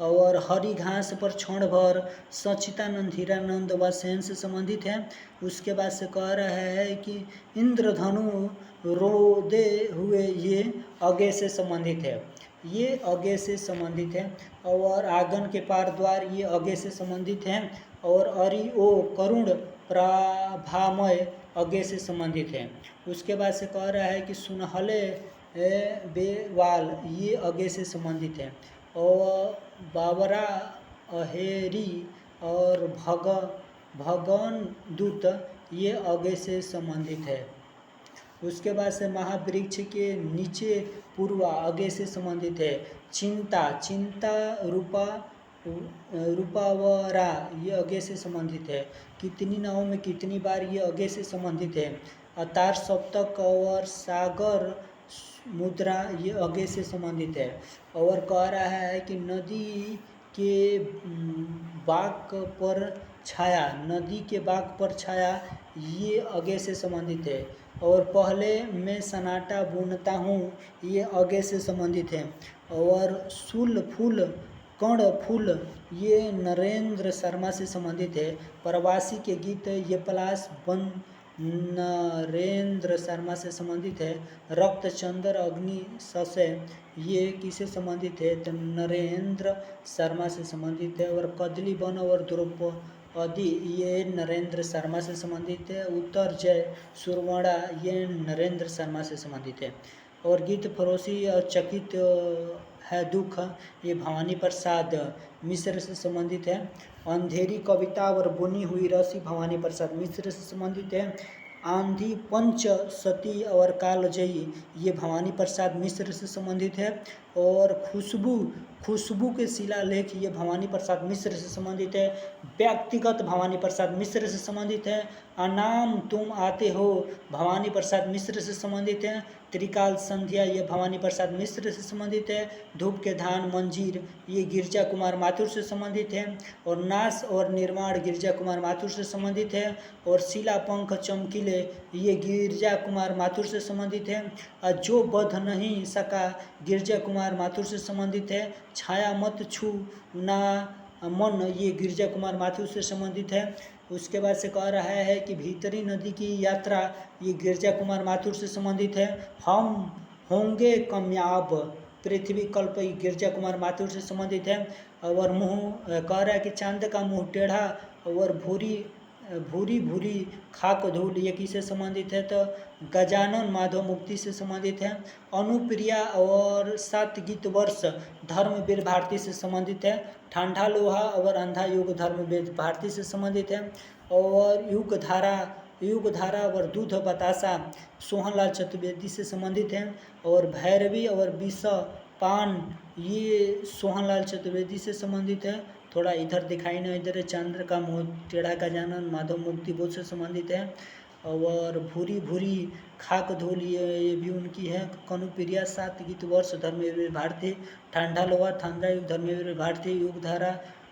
और हरी घास पर क्षण भर सच्चिदानंद हीरानंद व सेन से संबंधित है। उसके बाद से कह रहा है कि इंद्रधनु रोदे हुए ये आगे से संबंधित है। ये आगे से संबंधित है। और आंगन के पार द्वार ये आगे से संबंधित है। और अरि ओ करुण प्रभामय आगे से संबंधित है। उसके बाद से कह रहा है कि सुनहले बेवाल ये आगे से संबंधित है। और बाबरा अहेरी और भगन दूत ये आगे से संबंधित है। उसके बाद से महावृक्ष के नीचे पूर्वा आगे से संबंधित है। चिंता रूपावरा ये आगे से संबंधित है। कितनी नावों में कितनी बार ये आगे से संबंधित है। अतार सप्तक और सागर मुद्रा ये आगे से संबंधित है। और कह रहा है कि नदी के बाग पर छाया ये आगे से संबंधित है। और पहले मैं सन्नाटा बुनता हूँ ये आगे से संबंधित है। और कर्ण फूल ये नरेंद्र शर्मा से संबंधित है। प्रवासी के गीत ये पलाश बन नरेंद्र शर्मा से संबंधित है। रक्त चंद्र अग्नि ससे ये किसे संबंधित है, तो नरेंद्र शर्मा से संबंधित है। और कदली बन और द्रौपदी ये नरेंद्र शर्मा से संबंधित है। उत्तर जय सुरवड़ा ये नरेंद्र शर्मा से संबंधित है। और गीत फरोशी और चकित है दुख ये भवानी प्रसाद मिश्र से संबंधित है। अंधेरी कविता और बुनी हुई रसी भवानी प्रसाद मिश्र से संबंधित है। आंधी पंच सती और कालजयी ये भवानी प्रसाद मिश्र से संबंधित है। और खुशबू के शिलालेख ये भवानी प्रसाद मिश्र से संबंधित है। व्यक्तिगत भवानी प्रसाद मिश्र से संबंधित है। अनाम तुम आते हो भवानी प्रसाद मिश्र से संबंधित है। त्रिकाल संध्या ये भवानी प्रसाद मिश्र से संबंधित है। धूप के धान मंजीर ये गिरजा कुमार माथुर से संबंधित है। और नाश और निर्माण गिरजा कुमार माथुर से संबंधित है। और शिला पंख चमकीले ये गिरजा कुमार माथुर से संबंधित है। जो बध नहीं सका गिरजा कुमार माथुर से संबंधित है। छाया मत छू ना मन ये गिरजा कुमार माथुर से संबंधित है। उसके बाद से कह रहा है कि भीतरी नदी की यात्रा ये गिरजा कुमार माथुर से संबंधित है। हम होंगे कामयाब पृथ्वी कल्प ये गिरजा कुमार माथुर से संबंधित है। और मुँह कह रहा है कि चांद का मुँह टेढ़ा और भूरी खाक धूल ये किससे संबंधित है, तो गजानन माधव मुक्ति से संबंधित है। अनुप्रिया और 7 गीत वर्ष धर्मवीर भारती से संबंधित है। ठंडा लोहा और अंधा युग धर्मवीर भारती से संबंधित है। और युगधारा और दूध बतासा सोहनलाल चतुर्वेदी से संबंधित है। और भैरवी और विष पान ये सोहनलाल चतुर्वेदी से संबंधित है। थोड़ा इधर दिखाई नहीं, इधर चंद्र का मुँह टेढ़ा गजानन माधव मुक्ति बोध से संबंधित है। और भूरी खाक धूल ये भी उनकी है। कनुप्रिया 7 गीत वर्ष धर्मवीर भारती। ठंडा लोहा ठंडा युग धर्मवीर भारती। युगधारा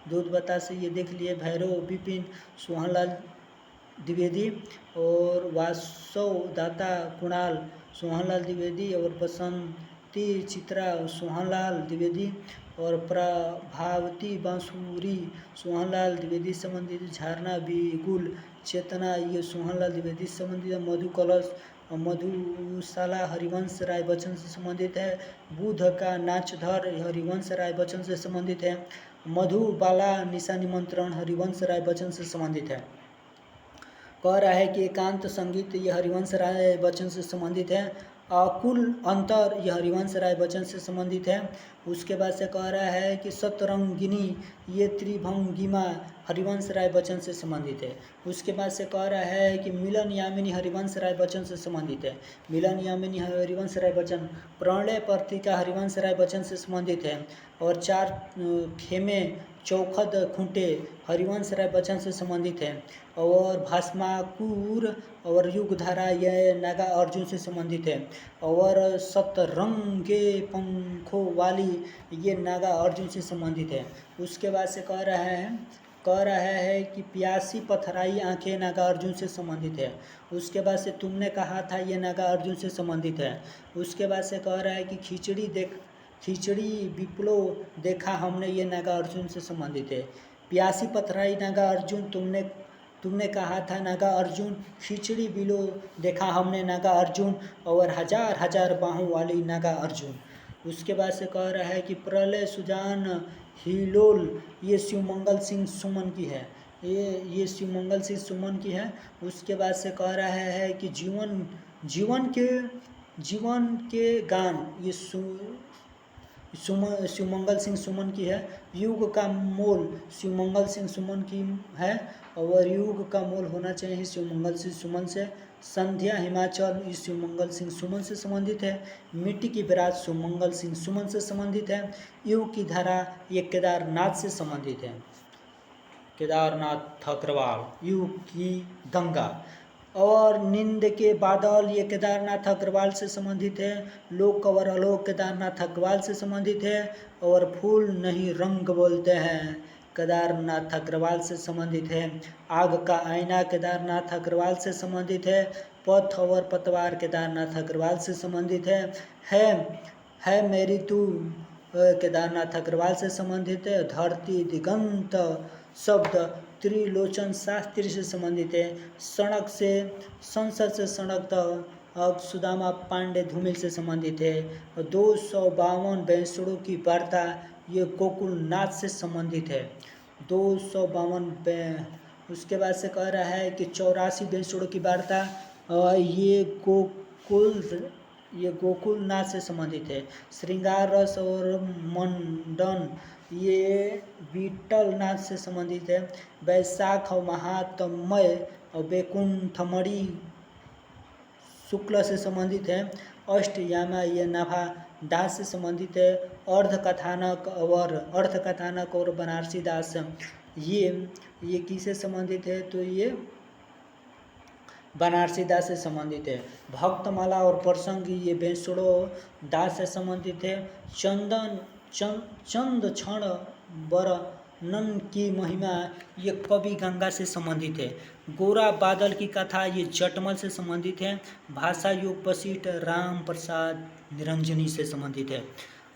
दूध बतासे ये देख लिए। भैरव विपिन सोहनलाल द्विवेदी। और वासव दाता कुणाल सोहनलाल द्विवेदी। और बसंती चित्रा सोहनलाल द्विवेदी। और प्रभावती बांसुरी सोहनलाल द्विवेदी संबंधित। झरना बिगुल चेतना ये सोहनलाल द्विवेदी संबंधित है। मधु कलश मधुशाला हरिवंश राय बच्चन से संबंधित है। बुध का नाचधर हरिवंश राय बच्चन से संबंधित है। मधुबाला निशा निमंत्रण हरिवंश राय बच्चन से संबंधित है। कह रहा है कि एकांत संगीत ये हरिवंश राय बच्चन से संबंधित है। अकुल अंतर यह हरिवंश राय बच्चन से संबंधित है। उसके बाद से कह रहा है कि सतरंगिनी ये त्रिभंगिमा हरिवंश राय बच्चन से संबंधित है। उसके बाद से कह रहा है कि मिलन यामिनी हरिवंश राय बच्चन से संबंधित है। मिलन यामिनी हरिवंश राय बच्चन प्रणय पत्रिका हरिवंश राय बच्चन से संबंधित है। और 4 खेमे चौखद खूंटे हरिवंश राय बच्चन से संबंधित है। और भस्माकुर और युगधारा यह नागा अर्जुन से संबंधित है। और सतरंगे पंखों वाली ये नागा अर्जुन से संबंधित है। उसके बाद से कह रहा है कि प्यासी पथराई आंखें नागा अर्जुन से संबंधित है। उसके बाद से तुमने कहा था ये नागा अर्जुन से संबंधित है। उसके बाद से कह रहा है कि खिचड़ी विप्लव देखा हमने ये नागा अर्जुन से संबंधित है। प्यासी पथराई नागा अर्जुन तुमने कहा था नागा अर्जुन। खिचड़ी बिलो देखा हमने नागा अर्जुन। और हजार बाहों वाली नागा अर्जुन। उसके बाद से कह रहा है कि प्रलय सुजान हिलोल ये शिवमंगल सिंह सुमन की है। ये शिवमंगल सिंह सुमन की है। उसके बाद से कह रहा है कि जीवन के गान ये शिवमंगल सिंह सुमन की है। युग का मोल शिवमंगल सिंह सुमन की है और युग का मोल होना चाहिए शिवमंगल सिंह सुमन से। संध्या हिमाचल ये शिवमंगल सिंह सुमन से संबंधित है। मिट्टी की बरात शिवमंगल सिंह सुमन से संबंधित है। युग की धारा ये केदारनाथ से संबंधित है, केदारनाथ अग्रवाल। युग की दंगा और नींद के बादल ये केदारनाथ अग्रवाल से संबंधित है। लोक कवर आलोक केदारनाथ अग्रवाल से संबंधित है। और फूल नहीं रंग बोलते हैं केदारनाथ अग्रवाल से संबंधित है। आग का आईना केदारनाथ अग्रवाल से संबंधित है। पथ और पतवार केदारनाथ अग्रवाल से संबंधित है मेरी तू केदारनाथ अग्रवाल से संबंधित है। धरती दिगंत शब्द त्रिलोचन शास्त्री से संबंधित है। सड़क से संसद से सड़क तक अब सुदामा पांडे धूमिल से संबंधित है। 252 बैंसड़ों की वार्ता ये गोकुलनाथ से संबंधित है। 252 उसके बाद से कह रहा है कि 84 बैंसड़ों की वार्ता ये गोकुलनाथ से संबंधित है। श्रृंगार रस और मंडन ये विठलनाथ से संबंधित है। वैशाख और महात्मय और वैकुंठमणि शुक्ल से संबंधित है। अष्टयामा ये नाभा दास से संबंधित है। अर्धकथानक और बनारसी दास ये किससे संबंधित है, तो ये बनारसी दास से संबंधित है। भक्तमाला और प्रसंग ये बेसुड़ो दास से संबंधित है। चंद क्षण वर्णन की महिमा ये कवि गंगा से संबंधित है। गोरा बादल की कथा ये जटमल से संबंधित है। भाषा योग वशिष्ठ राम प्रसाद निरंजनी से संबंधित है।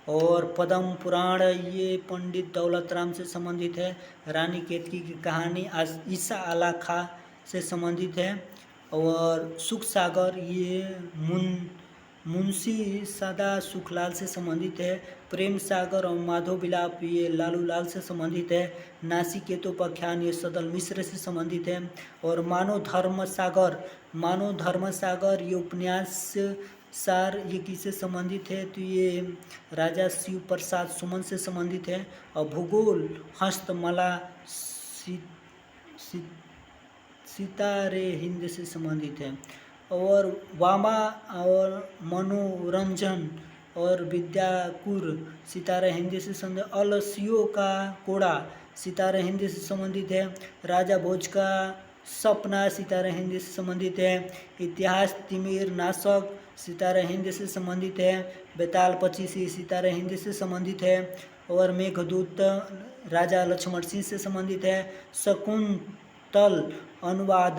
और पद्म पुराण ये पंडित दौलत राम से संबंधित है। रानी केतकी की कहानी ईसा अला खां से संबंधित है। और सुख सागर ये मुंशी सदा सुखलाल से संबंधित है। प्रेम सागर और माधव विलाप ये लालू लाल से संबंधित है। नासिकेतोपाख्यान ये सदल मिश्र से संबंधित है। और मानव धर्म सागर ये उपन्यास सार ये किससे संबंधित है, तो ये राजा शिव प्रसाद सुमन से संबंधित है। और भूगोल हस्तमाला सितारे हिंद से संबंधित है। और वामा और मनोरंजन और विद्याकुर सितारे हिंदी से संबंधित। अलसियों का कोड़ा सितारे हिंदी से संबंधित है। राजा भोज का सपना सितारे हिंदी से संबंधित है। इतिहास तिमिर नाशक सितारे हिंदी से संबंधित है। बेताल 25 सितारे हिंदी से संबंधित है। और मेघदूत राजा लक्ष्मण सिंह से संबंधित है। शकुंतल अनुवाद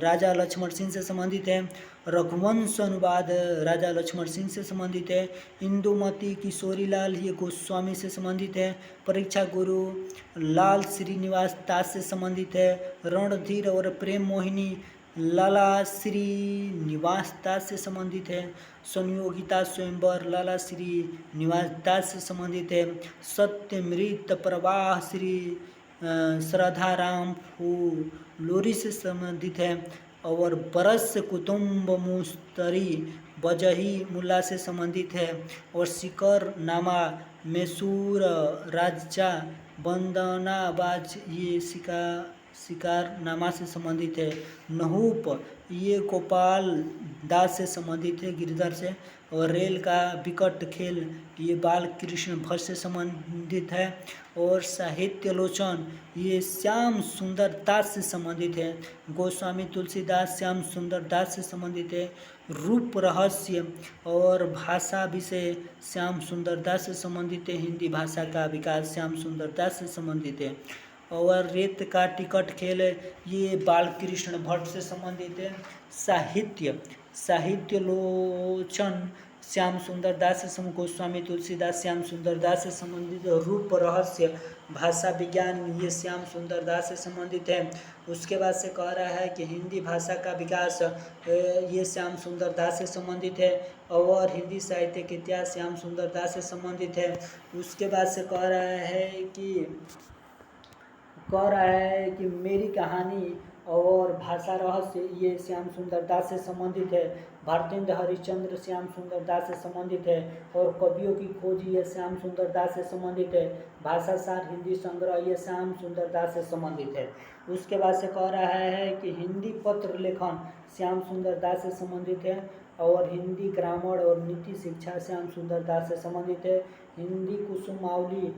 राजा लक्ष्मण सिंह से संबंधित है। रघुवंश अनुवाद राजा लक्ष्मण सिंह से संबंधित है। इंदुमती किशोरीलाल ये गोस्वामी से संबंधित है। परीक्षा गुरु लाल श्रीनिवास दास से संबंधित है। रणधीर और प्रेम मोहिनी लाला श्रीनिवास दास से संबंधित है। संयोगिता स्वयंवर लाला श्रीनिवास दास से संबंधित है। सत्यमृत प्रवाह श्री श्रद्धाराम फूलोरी से संबंधित है। और बरस कुतुम्ब मुस्तरी बजही मुल्ला से संबंधित है। और शिकर नामा मैसूर राजा बंदनाबाज ये शिकार नामा से संबंधित है। नहूप ये गोपाल दास से संबंधित है, गिरधर से। और रेल का विकट खेल ये बाल कृष्ण भट्ट से संबंधित है। और साहित्य-लोचन ये श्याम सुंदर दास से संबंधित है। गोस्वामी तुलसीदास श्याम सुंदर दास से संबंधित है। रूप रहस्य और भाषा विषय श्याम सुंदर दास से संबंधित है। हिंदी भाषा का विकास श्याम सुंदर दास से संबंधित है। और रेत का टिकट खेल ये बालकृष्ण भट्ट से संबंधित है। साहित्य लोचन श्याम सुंदर दास से गोस्वामी तुलसीदास श्याम सुंदर दास से संबंधित। रूप रहस्य भाषा विज्ञान ये श्याम सुंदर दास से संबंधित है। उसके बाद से कह रहा है कि हिंदी भाषा का विकास ये श्याम सुंदर दास से संबंधित है। और हिंदी साहित्य के इतिहास श्याम सुंदर दास से संबंधित है। उसके बाद से कह रहा है कि मेरी कहानी और भाषा रहस्य ये श्याम सुंदर दास से संबंधित है। भारतेंद्र हरिश्चंद्र श्याम सुंदर दास से संबंधित है। और कवियों की खोज ये श्याम सुंदर दास से संबंधित है। भाषा सार हिंदी संग्रह ये श्याम सुंदर दास से संबंधित है। उसके बाद से कह रहा है कि हिंदी पत्र लेखन श्याम सुंदर दास से संबंधित है। और हिंदी ग्रामर और नीति शिक्षा श्याम सुंदर दास से संबंधित है। हिंदी कुसुमावली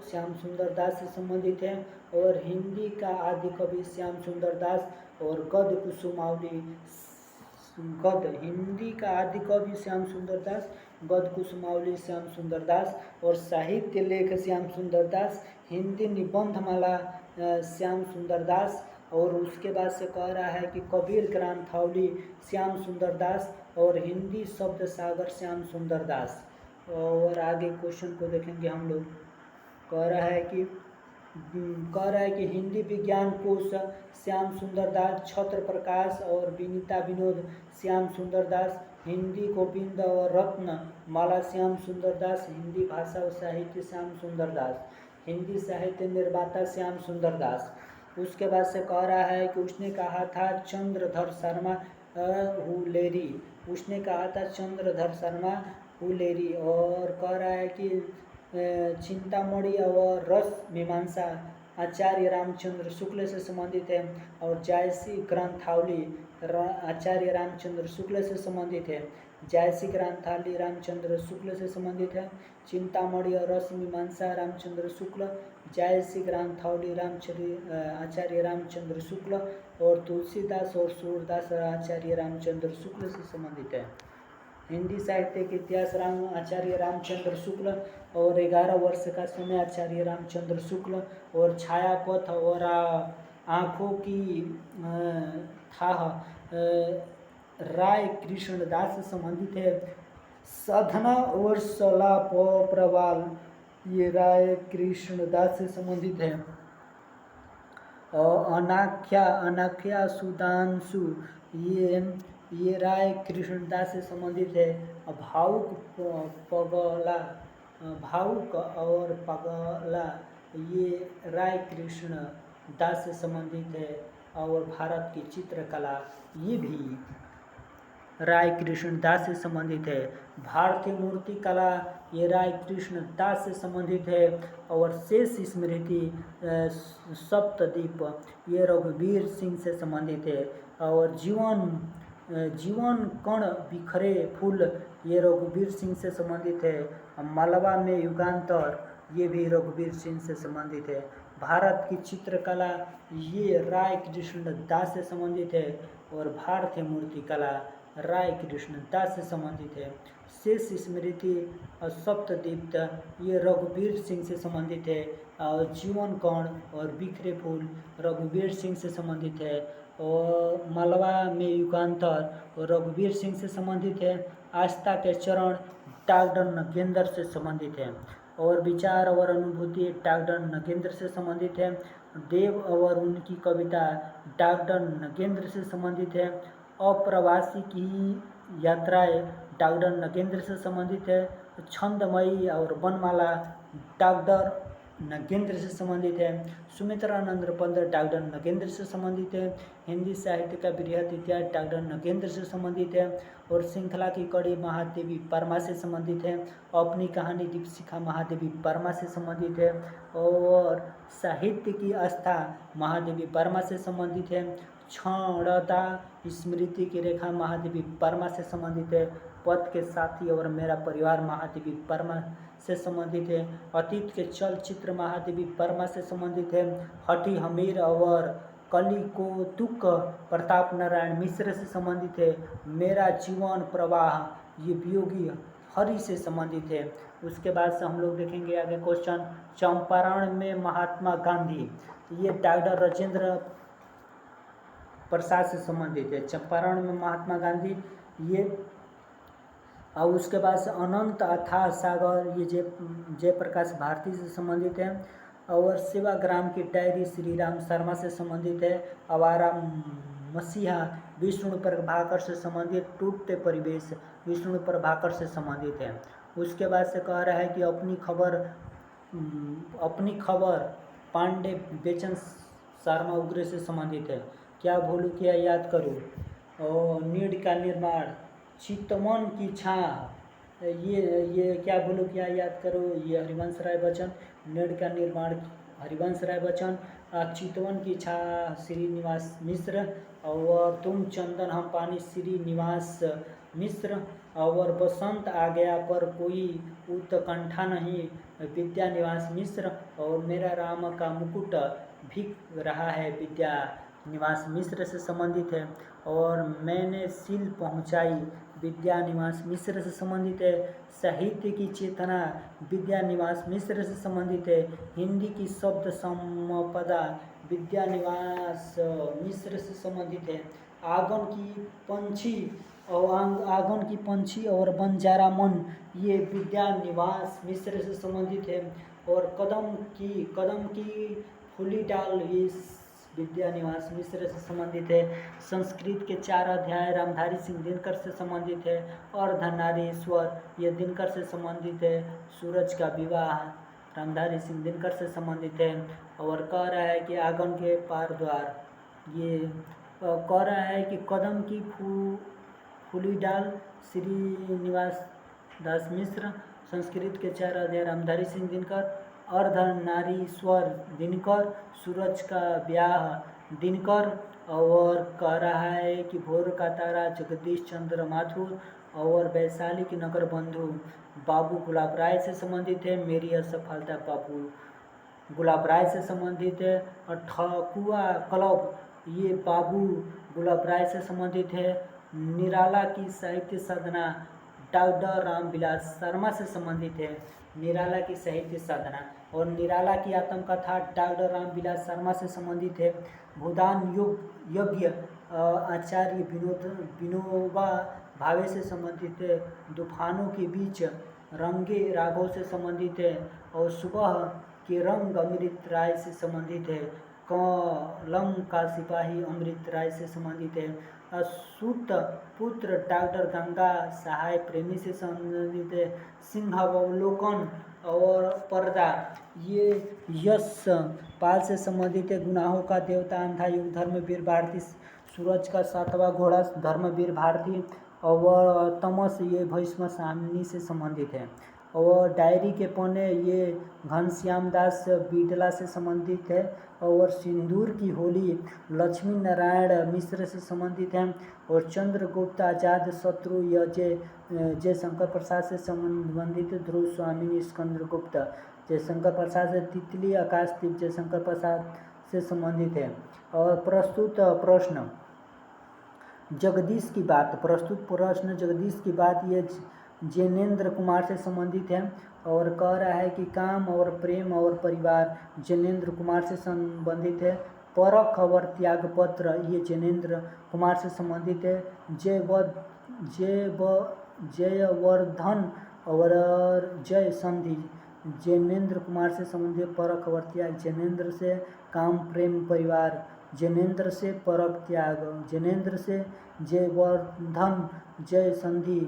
श्याम सुंदर दास से संबंधित है। और हिंदी का आदि कवि श्याम सुंदर दास। और गद्य कुसुमावली गद्य हिंदी का आदि कवि श्याम सुंदर दास, गद्य कुसुमावली श्याम सुंदर दास। और साहित्य लेख श्याम सुंदर दास, हिंदी निबंधमाला श्याम सुंदर दास। और उसके बाद से कह रहा है कि कबीर ग्रंथावली श्याम सुंदर दास। और हिंदी शब्द सागर श्याम सुंदर दास। और आगे क्वेश्चन को देखेंगे हम लोग। कह रहा है कि हिंदी विज्ञान कोश श्याम सुंदर दास, छत्र प्रकाश और विनीता विनोद श्याम सुंदर दास। हिंदी गोविंद और रत्न माला श्याम सुंदर दास। हिंदी भाषा और साहित्य श्याम सुंदर दास। हिंदी साहित्य निर्माता श्याम सुंदर दास। उसके बाद से कह रहा है कि उसने कहा था चंद्रधर शर्मा हुलेरी। उसने कहा था चंद्रधर शर्मा हुलेरी। और कह रहा है कि चिंतामणि और रस मीमांसा आचार्य रामचंद्र शुक्ल से संबंधित है। और जायसी ग्रंथावली आचार्य रामचंद्र शुक्ल से संबंधित है। जायसी ग्रंथावली रामचंद्र शुक्ल से संबंधित है। चिंतामणि और रस मीमांसा रामचंद्र शुक्ल। जायसी ग्रंथावली आचार्य रामचंद्र शुक्ल। और तुलसीदास और सूरदास आचार्य रामचंद्र शुक्ल से संबंधित है। हिंदी साहित्य के इतिहास आचार्य रामचंद्र शुक्ल। और 11 वर्ष का समय आचार्य रामचंद्र शुक्ल। और छायापथ और आँखों की थाह राय कृष्ण दास से संबंधित है। साधना और सलाप प्रवाल ये राय कृष्ण दास से संबंधित है। और अनाख्या सुधांशु ये राय कृष्णदास से संबंधित है। भावुक और पगला ये राय कृष्ण दास से संबंधित है। और भारत की चित्रकला ये भी राय कृष्ण दास से संबंधित है। भारतीय मूर्ति कला ये राय कृष्ण दास से संबंधित है। और शेष स्मृति सप्तद्वीप ये रघुवीर सिंह से संबंधित है। और जीवन कण बिखरे फूल ये रघुवीर सिंह से संबंधित है। मालवा में युगांतर ये भी रघुवीर सिंह से संबंधित है। भारत की चित्रकला ये राय कृष्ण दास से संबंधित है। और भारतीय मूर्ति कला राय कृष्ण दास से संबंधित है। शेष स्मृति और सप्तद्वीप ये रघुवीर सिंह से संबंधित है। और जीवन कण और बिखरे फूल रघुवीर सिंह से संबंधित है। और मालवा में युगांतर और रघुवीर सिंह से संबंधित है। आस्था के चरण डॉक्टर नगेंद्र से संबंधित है। और विचार और अनुभूति डॉक्टर नगेंद्र से संबंधित है। देव और उनकी कविता डॉक्टर नगेंद्र से संबंधित है। अप्रवासी की यात्राएं डॉक्टर नगेंद्र से संबंधित है। छंदमयी और वनमाला डॉक्टर नगेंद्र से संबंधित है। सुमित्रानंद पंत डॉक्टर नगेंद्र से संबंधित है। हिंदी साहित्य का बृहद इतिहास डॉक्टर नगेंद्र से संबंधित है। और श्रृंखला की कड़ी महादेवी वर्मा से संबंधित है। अपनी कहानी दीपशिखा महादेवी वर्मा से संबंधित है। और साहित्य की आस्था महादेवी वर्मा से संबंधित है। क्षणता स्मृति की रेखा महादेवी वर्मा से संबंधित है। पथ के साथी और मेरा परिवार महादेवी वर्मा से संबंधित है। अतीत के चलचित्र महादेवी वर्मा से संबंधित है। हठी हमीर और कली को तुक प्रताप नारायण मिश्र से संबंधित है। मेरा जीवन प्रवाह ये वियोगी हरि से संबंधित है। उसके बाद से हम लोग देखेंगे आगे क्वेश्चन। चंपारण में महात्मा गांधी ये डॉक्टर राजेंद्र प्रसाद से संबंधित है। चंपारण में महात्मा गांधी ये। और उसके बाद से अनंत अथाह सागर ये जयप्रकाश भारती से संबंधित है। और सेवाग्राम की डायरी श्री राम शर्मा से संबंधित है। आवारा मसीहा विष्णु प्रभाकर से संबंधित। टूटते परिवेश विष्णु प्रभाकर से संबंधित है। उसके बाद से कह रहा है कि अपनी खबर पांडे बेचन शर्मा उग्र से संबंधित है। क्या भूलूं क्या याद करूं, और नीड का निर्माण, चितवन की छाँ, ये क्या भूलूं क्या याद करूं, ये हरिवंश राय बच्चन। नीड का निर्माण हरिवंश राय बच्चन। चितवन की छाँ श्रीनिवास मिश्र। और तुम चंदन हम पानी श्रीनिवास मिश्र। और बसंत आ गया पर कोई उत्कंठा नहीं, विद्यानिवास मिश्र। और मेरा राम का मुकुट भीग रहा है, विद्यानिवास मिश्र से संबंधित है। और मैंने सील पहुंचाई, विद्यानिवास मिश्र से संबंधित है। साहित्य की चेतना, विद्यानिवास मिश्र से संबंधित है। हिंदी की शब्द संपदा, विद्यानिवास मिश्र से संबंधित है। आंगन की पंछी और बंजारा मन, ये विद्यानिवास मिश्र से संबंधित है। और कदम की फूली डाल, ये विद्यानिवास मिश्र से संबंधित है। संस्कृत के 4 अध्याय रामधारी सिंह दिनकर से संबंधित है। अर्धनारीश्वर, ये दिनकर से संबंधित है। सूरज का विवाह रामधारी सिंह दिनकर से संबंधित है। और कह रहा है कि आंगन के पार द्वार, ये कह रहा है कि कदम की फूली डाल श्रीनिवास दास मिश्र। संस्कृत के 4 अध्याय रामधारी सिंह दिनकर। अर्धनारीश्वर दिनकर। सूरज का ब्याह दिनकर। और कह रहा है कि भोर का तारा जगदीश चंद्र माथुर। और वैशाली की नगर बंधु बाबू गुलाब राय से संबंधित है। मेरी असफलता बाबू गुलाब राय से संबंधित है। और ठकुआ क्लब, ये बाबू गुलाब राय से संबंधित है। निराला की साहित्य साधना डॉक्टर रामविलास शर्मा से संबंधित है। निराला की साहित्य साधना और निराला की आत्मकथा डॉक्टर रामविलास शर्मा से संबंधित है। भूदान यज्ञ आचार्य विनोबा भावे से संबंधित है। तूफानों के बीच रंगे राघव से संबंधित है। और सुबह के रंग अमृत राय से संबंधित है। कलम का सिपाही अमृत राय से संबंधित है। सूत पुत्र डॉक्टर गंगा सहाय प्रेमी से संबंधित है। सिंहावलोकन और पर्दा, ये यश पाल से संबंधित है। गुनाहों का देवता अंधा युग धर्मवीर भारती। सूरज का 7वां घोड़ा धर्मवीर भारती। और तमस, ये भीष्म सामनी से संबंधित है। और डायरी के पन्ने, ये घनश्याम दास बीटला से संबंधित है। और सिंदूर की होली लक्ष्मी नारायण मिश्र से संबंधित है। और चंद्रगुप्त आजाद शत्रु, यह जय शंकर प्रसाद से संबंधित। ध्रुव स्वामी स्कंदगुप्त जयशंकर प्रसाद से। तितली आकाशदीप जयशंकर प्रसाद से संबंधित है। और प्रस्तुत प्रश्न जगदीश की बात, प्रस्तुत प्रश्न जगदीश की बात, ये जैनेन्द्र कुमार से संबंधित है। और कह रहा है कि काम और प्रेम और परिवार जैनेन्द्र कुमार से संबंधित है। परख और त्याग पत्र, ये जैनेन्द्र कुमार से संबंधित है। जयवर्धन और जय संधि जैनेन्द्र कुमार से संबंधित। परख और त्याग जैनेन्द्र से। काम प्रेम परिवार जैनेन्द्र से। परख त्याग जैनेन्द्र से। जयवर्धन जय संधि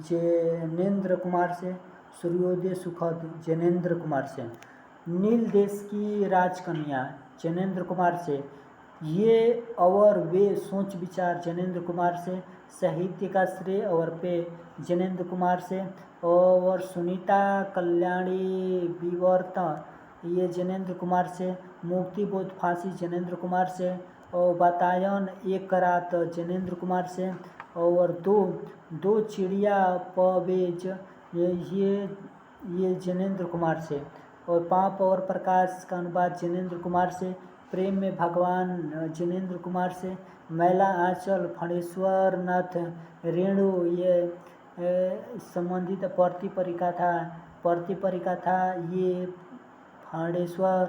जैनेन्द्र कुमार से। सूर्योदय सुखद जैनेन्द्र कुमार से। नील देश की राजकन्या जैनेन्द्र कुमार से। ये और वे सोच विचार जैनेन्द्र कुमार से। साहित्य का श्रेय और पे जैनेन्द्र कुमार से। और सुनीता कल्याणी विवर्त, ये जैनेन्द्र कुमार से। मुक्ति बोध फांसी जैनेन्द्र कुमार से। और वातायन एक रात जैनेन्द्र कुमार से। और दो चिड़िया पवेज, ये जैनेन्द्र कुमार से। और पाप और प्रकाश का अनुवाद जैनेन्द्र कुमार से। प्रेम में भगवान जैनेन्द्र कुमार से। मैला आंचल फणेश्वर नाथ रेणु, ये संबंधित। प्रतिपरिका था, ये फणेश्वर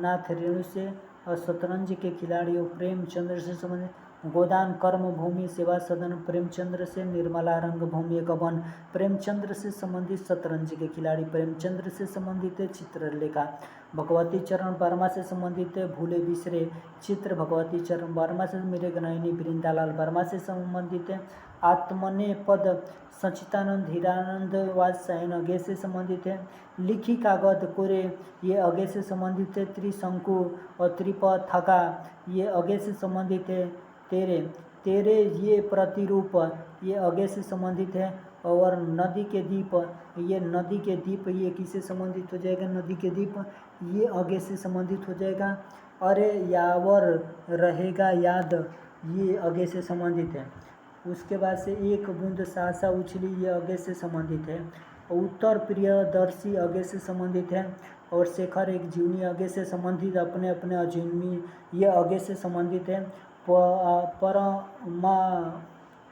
नाथ रेणु से। और शतरंज के खिलाड़ी और प्रेमचंद्र से संबंधित। गोदान कर्म भूमि सेवा सदन, प्रेमचंद्र से निर्मला रंग भूमि गबन, प्रेमचंद्र से संबंधित शतरंज के खिलाड़ी, प्रेमचंद्र से संबंधित है चित्रलेखा, भगवती चरण वर्मा से संबंधित है भूले बिसरे चित्र, भगवती चरण वर्मा से मेरे गनयनी वृंदालाल वर्मा से संबंधित है आत्मने पद, सच्चिदानंद हीरानंद वात्सायन अगे से संबंधित है, लिखी कागद कोरे ये अगे से संबंधित है, त्रिशंकु और त्रिपथका ये अगे से संबंधित है, तेरे तेरे ये प्रतिरूप ये अगे से संबंधित है, और नदी के द्वीप ये नदी के द्वीप ये किससे संबंधित हो जाएगा, नदी के द्वीप ये आगे से संबंधित हो जाएगा। अरे यावर रहेगा याद ये आगे से संबंधित है। उसके बाद से एक बूंद सासा उछली ये आगे से संबंधित है। उत्तर प्रियदर्शी आगे से संबंधित है, और शेखर एक जीवनी आगे से संबंधित अपने अपने अजीवनी ये आगे से संबंधित है।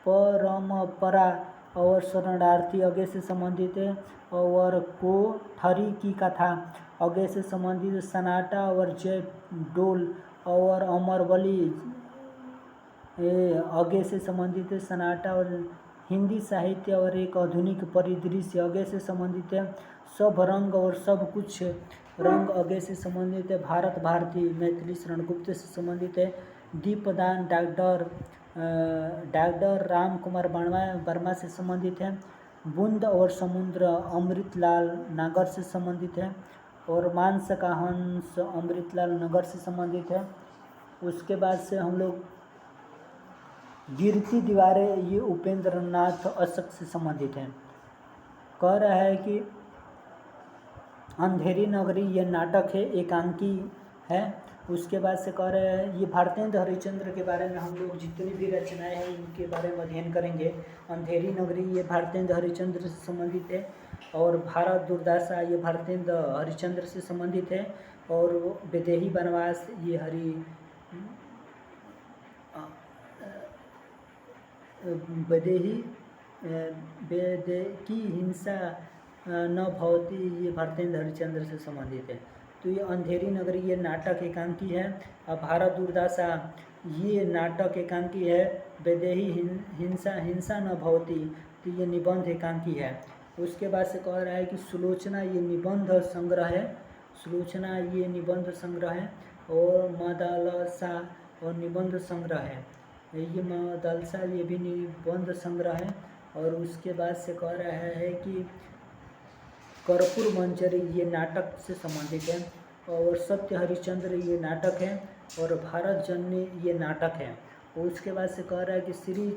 परमपरा और शरणार्थी आगे से संबंधित है, और कोठरी की कथा आगे से संबंधित, सनाटा और जय डोल और अमरवली आगे से संबंधित है। सनाटा और हिंदी साहित्य और एक आधुनिक परिदृश्य आगे से संबंधित है। सब रंग और सब कुछ रंग आगे से संबंधित है। भारत भारती मैथिली शरण गुप्त से संबंधित है। दीपदान डॉक्टर राम कुमार वर्मा से संबंधित है। बूंद और समुद्र अमृतलाल नागर से संबंधित है, और मांस का हंस अमृतलाल नगर से संबंधित है। उसके बाद से हम लोग गिरती दीवारें ये उपेंद्र नाथ अशक से संबंधित है। कह रहा है कि अंधेरी नगरी ये नाटक है, एकांकी है। उसके बाद से कह रहे हैं ये भारतेंद्र हरिश्चंद्र के बारे में हम लोग जितनी भी रचनाएं हैं उनके बारे में अध्ययन करेंगे। अंधेरी नगरी ये भारतेंद्र हरिश्चंद्र से संबंधित है, और भारत दुर्दशा ये भारतेंद्र हरिश्चंद्र से संबंधित है, और विदेही वनवास ये की हिंसा न भवती ये भारतेंद्र हरिश्चंद्र से संबंधित है। तो ये अंधेरी नगरी ये नाटक एकांकी है, और भारत दुर्दशा ये नाटक एकांकी है। वैदेही हिंसा न भवती तो ये निबंध एकांकी है। उसके बाद से कह रहा है कि सुलोचना ये निबंध संग्रह है, सुलोचना ये निबंध संग्रह है, और मदालसा और निबंध संग्रह है। ये मदालसा ये भी निबंध संग्रह है। और उसके बाद से कह रहा है कि कर्पूर मंजरी ये नाटक से संबंधित है, और सत्य हरिश्चंद्र ये नाटक है, और भारत जननी ये नाटक है। और उसके बाद से कह रहा है कि श्री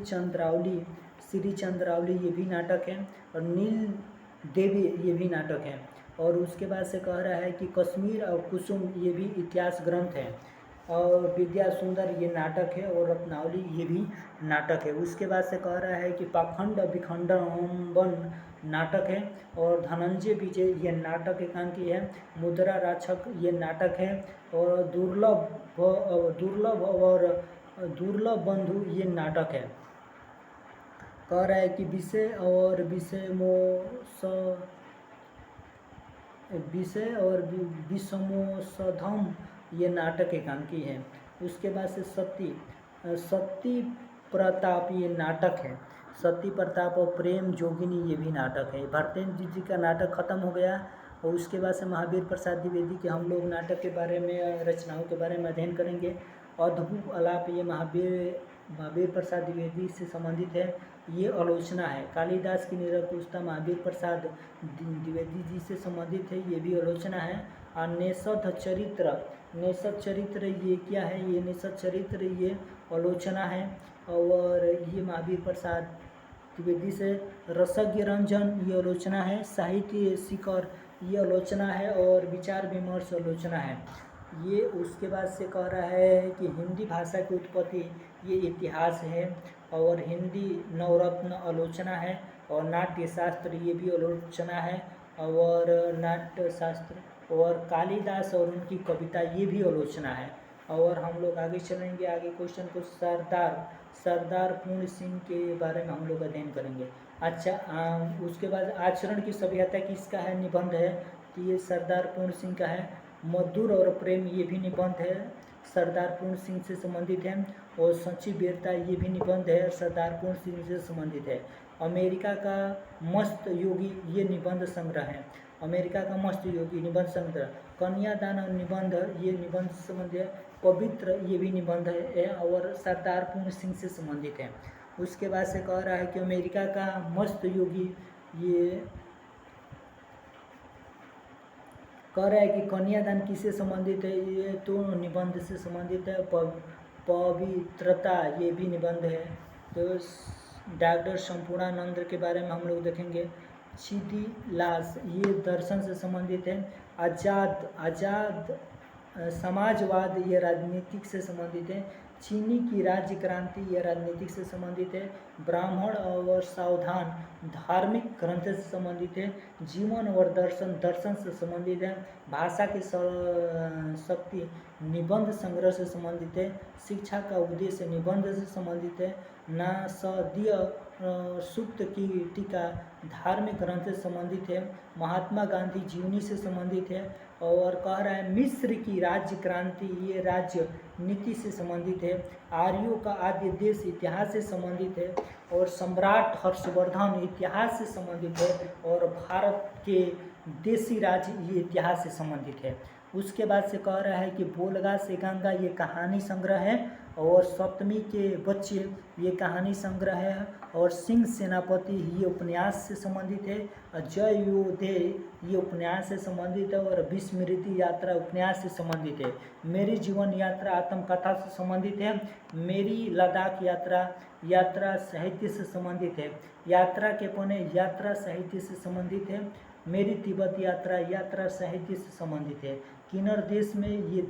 चंद्रावली ये भी नाटक है, और नील देवी ये भी नाटक है। और उसके बाद से कह रहा है कि कश्मीर और कुसुम ये भी इतिहास ग्रंथ है, और विद्या सुंदर ये नाटक है, और रत्नावली ये भी नाटक है। उसके बाद से कह रहा है कि पाखंड विखंडन नाटक है, और धनंजय विजय ये नाटक एकांकी है। मुद्रा राक्षक ये नाटक है, और दुर्लभ बंधु ये नाटक है। कह रहा है कि विषय और विषमोषधम ये नाटक एकांकी है। उसके बाद से सती प्रताप ये नाटक है। सती प्रताप और प्रेम जोगिनी ये भी नाटक है। भारतेंद्र जी का नाटक खत्म हो गया। और उसके बाद से महावीर प्रसाद द्विवेदी के हम लोग नाटक के बारे में, रचनाओं के बारे में अध्ययन करेंगे। अद्भुत आलाप ये महावीर प्रसाद द्विवेदी से संबंधित है, ये आलोचना है। कालिदास की निरंकुशता महावीर प्रसाद द्विवेदी जी से संबंधित है, ये भी आलोचना है। और नेषद चरित्र ये क्या है, ये नेषद चरित्र ये आलोचना है, और ये महावीर प्रसाद द्विवेदी से। रसज्ञ रंजन ये आलोचना है। साहित्य शिखर ये आलोचना है, और विचार विमर्श आलोचना है। ये उसके बाद से कह रहा है कि हिंदी भाषा की उत्पत्ति ये इतिहास है, और हिंदी नवरत्न आलोचना है, और नाट्य शास्त्र ये भी आलोचना है, और नाट्य शास्त्र और कालिदास और उनकी कविता ये भी आलोचना है। और हम लोग आगे चलेंगे, आगे क्वेश्चन को सरदार पूर्ण सिंह के बारे में हम लोग अध्ययन करेंगे। अच्छा, उसके बाद आचरण की सभ्यता किसका है, निबंध है, तो ये सरदार पूर्ण सिंह का है। मधुर और प्रेम ये भी निबंध है, सरदार पूर्ण सिंह से संबंधित है। और सच्ची वीरता ये भी निबंध है, सरदार पूर्ण सिंह से संबंधित है। अमेरिका का मस्त योगी ये निबंध संग्रह है, अमेरिका का मस्त योगी निबंध संग्रह। कन्यादान और निबंध ये निबंध से संबंधित है। पवित्र ये भी निबंध है और सरदार पूर्ण सिंह से संबंधित है। उसके बाद से कह रहा है कि अमेरिका का मस्त योगी ये कह रहा है कि कन्यादान किससे संबंधित है, ये तो निबंध से संबंधित है। पवित्रता ये भी निबंध है। तो डॉक्टर संपूर्णानंद के बारे में हम लोग देखेंगे। चिदिलास ये दर्शन से संबंधित है। आजाद समाजवाद ये राजनीतिक से संबंधित है। चीनी की राज्य क्रांति ये राजनीतिक से संबंधित है। ब्राह्मण और सावधान धार्मिक ग्रंथ से संबंधित है। जीवन और दर्शन दर्शन से संबंधित है। भाषा की शक्ति निबंध संग्रह से संबंधित है। शिक्षा का उद्देश्य निबंध से संबंधित है। नासदीय सूक्त की टीका धार्मिक ग्रंथ से संबंधित है। महात्मा गांधी जीवनी से संबंधित है। और कह रहा है मिस्र की राज्य क्रांति ये राज्य नीति से संबंधित है। आर्यों का आद्य देश इतिहास से संबंधित है। और सम्राट हर्षवर्धन इतिहास से संबंधित है। और भारत के देशी राज्य ये इतिहास से संबंधित है। उसके बाद से कह रहा है कि बोलगा से गंगा ये कहानी संग्रह है। और सप्तमी के बच्चे ये कहानी संग्रह है। और सिंह सेनापति ये उपन्यास से संबंधित है। जय योधे ये उपन्यास से संबंधित है। और विस्मृति यात्रा उपन्यास से संबंधित है। मेरी जीवन यात्रा आत्मकथा से संबंधित है। मेरी लद्दाख यात्रा साहित्य से संबंधित है। यात्रा के पन्ने यात्रा साहित्य से संबंधित है। मेरी तिब्बत यात्रा साहित्य से संबंधित है। किन्नर देश में ये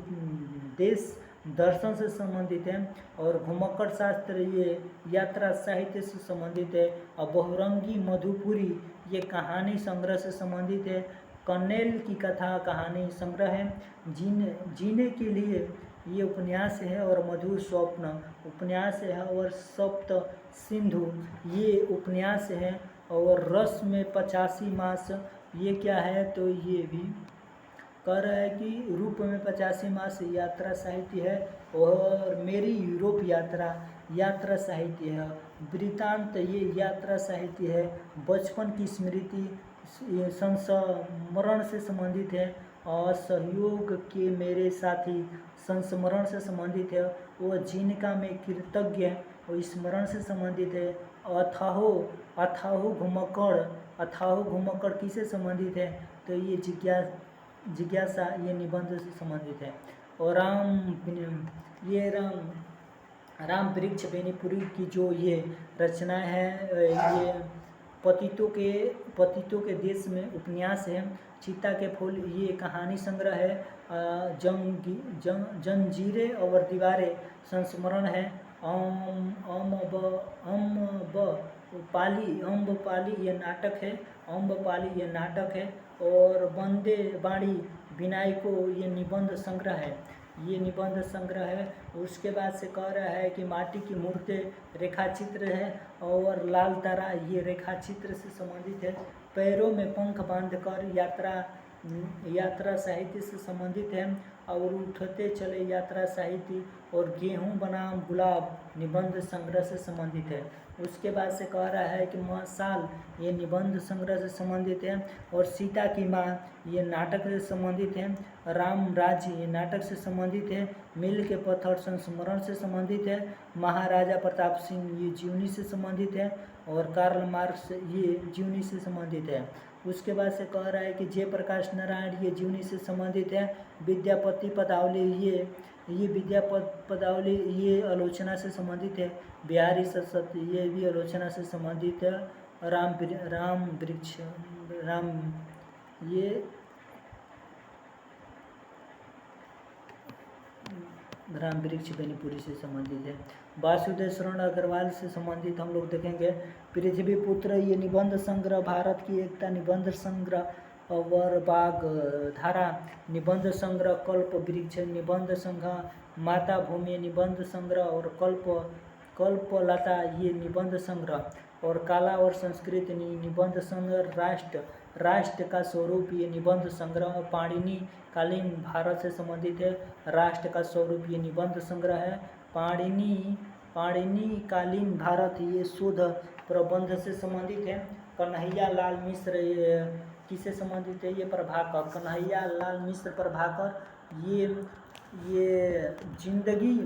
देश दर्शन से संबंधित है। और घुमक्कड़ शास्त्र ये यात्रा साहित्य से संबंधित है। और बहुरंगी मधुपुरी ये कहानी संग्रह से संबंधित है। कन्नेल की कथा कहानी संग्रह है। जीने के लिए ये उपन्यास है। और मधुर स्वप्न उपन्यास है। और सप्त सिंधु ये उपन्यास है। और रस में 85 मास ये क्या है, तो ये भी कह रहा है कि रूप में 85 मास यात्रा साहित्य है। और मेरी यूरोप यात्रा साहित्य है। वृत्तांत ये यात्रा साहित्य है। बचपन की स्मृति संस्मरण से संबंधित है। असहयोग के मेरे साथी संस्मरण से संबंधित है। वो जिनका मैं कृतज्ञ और स्मरण से संबंधित है। अथाहो घुमक्कड़ किससे संबंधित है, तो ये जिज्ञासा ये निबंध से संबंधित है। और राम वृक्ष बेनीपुरी की जो ये रचना है ये पतितों के देश में उपन्यास है। चीता के फूल ये कहानी संग्रह है। जंजीरें और दीवारें संस्मरण है। अम्बपाली ये नाटक है। और बंदे बाड़ी विनायको ये निबंध संग्रह है। उसके बाद से कह रहा है कि माटी की मूर्तें रेखाचित्र है। और लाल तारा ये रेखाचित्र से संबंधित है। पैरों में पंख बांधकर यात्रा साहित्य से संबंधित है। और उठते चले यात्रा साहित्य। और गेहूं बनाम गुलाब निबंध संग्रह से संबंधित है। उसके बाद से कह रहा है कि मसाल ये निबंध संग्रह से संबंधित है। और सीता की माँ ये नाटक से संबंधित है। राम राज्य ये नाटक से संबंधित है। मील के पत्थर संस्मरण से संबंधित है। महाराजा प्रताप सिंह ये जीवनी से संबंधित है। और कार्ल मार्क्स ये जीवनी से संबंधित है। उसके बाद से कह रहा है कि जयप्रकाश नारायण ये जीवनी से संबंधित है। विद्यापति पदावली ये आलोचना से संबंधित है। बिहारी सरस्वती ये भी आलोचना से संबंधित है। राम वृक्ष बेनीपुरी से संबंधित है। वासुदेव शरण अग्रवाल से संबंधित हम लोग देखेंगे। पृथ्वी पुत्र ये निबंध संग्रह, भारत की एकता निबंध संग्रह, और बाघ धारा निबंध संग्रह, कल्प वृक्ष निबंध संग्रह, माता भूमि निबंध संग्रह, और कल्पलता ये निबंध संग्रह, और कला और संस्कृति निबंध संग्रह, राष्ट्र राष्ट्र का स्वरूप, ये निबंध संग्रह पाणिनि कालीन भारत से संबंधित है। राष्ट्र का स्वरूप ये निबंध संग्रह है। पाणिनि कालीन भारत ये शोध प्रबंध से संबंधित है। कन्हैया लाल मिश्र ये किससे संबंधित है? ये प्रभाकर, कन्हैया लाल मिश्र प्रभाकर ये जिंदगी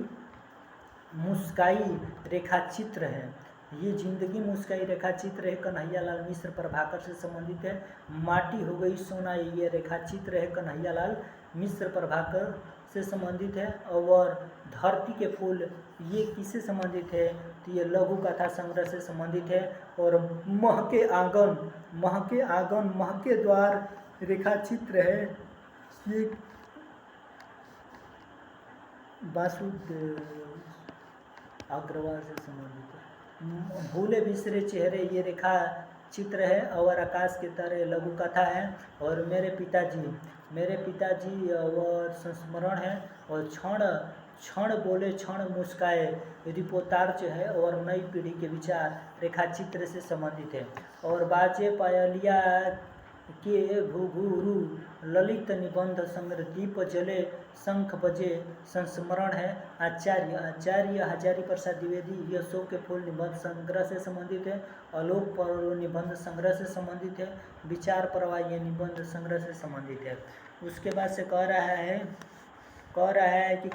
मुस्काई रेखाचित्र है। ये जिंदगी मुस्काई रेखाचित्र है, कन्हैया लाल मिश्र प्रभाकर से संबंधित है। माटी हो गई सोना, ये रेखाचित्र है, कन्हैया लाल मिश्र प्रभाकर से संबंधित है। और धरती के फूल ये किससे संबंधित है? तो ये लघु कथा संग्रह से संबंधित है। और महके आंगन महके द्वार रेखाचित्र है, ये वासुदेव अग्रवाल से संबंधित है। भूले बिसरे चेहरे ये रेखा चित्र है। और आकाश के तारे लघु कथा है। और मेरे पिताजी और संस्मरण है। और क्षण बोले क्षण मुस्काए रिपोर्तार्च है। और नई पीढ़ी के विचार रेखाचित्र से संबंधित है। और बाजे पायलिया के घुघुरु ललित निबंध संग्रह, दीप जले शंख बजे संस्मरण है। आचार्य हजारी प्रसाद द्विवेदी ये शोक के फूल निबंध संग्रह से संबंधित है। आलोक पर्व निबंध संग्रह से संबंधित है। विचार प्रवाह ये निबंध संग्रह से संबंधित है। उसके बाद से कह रहा है कि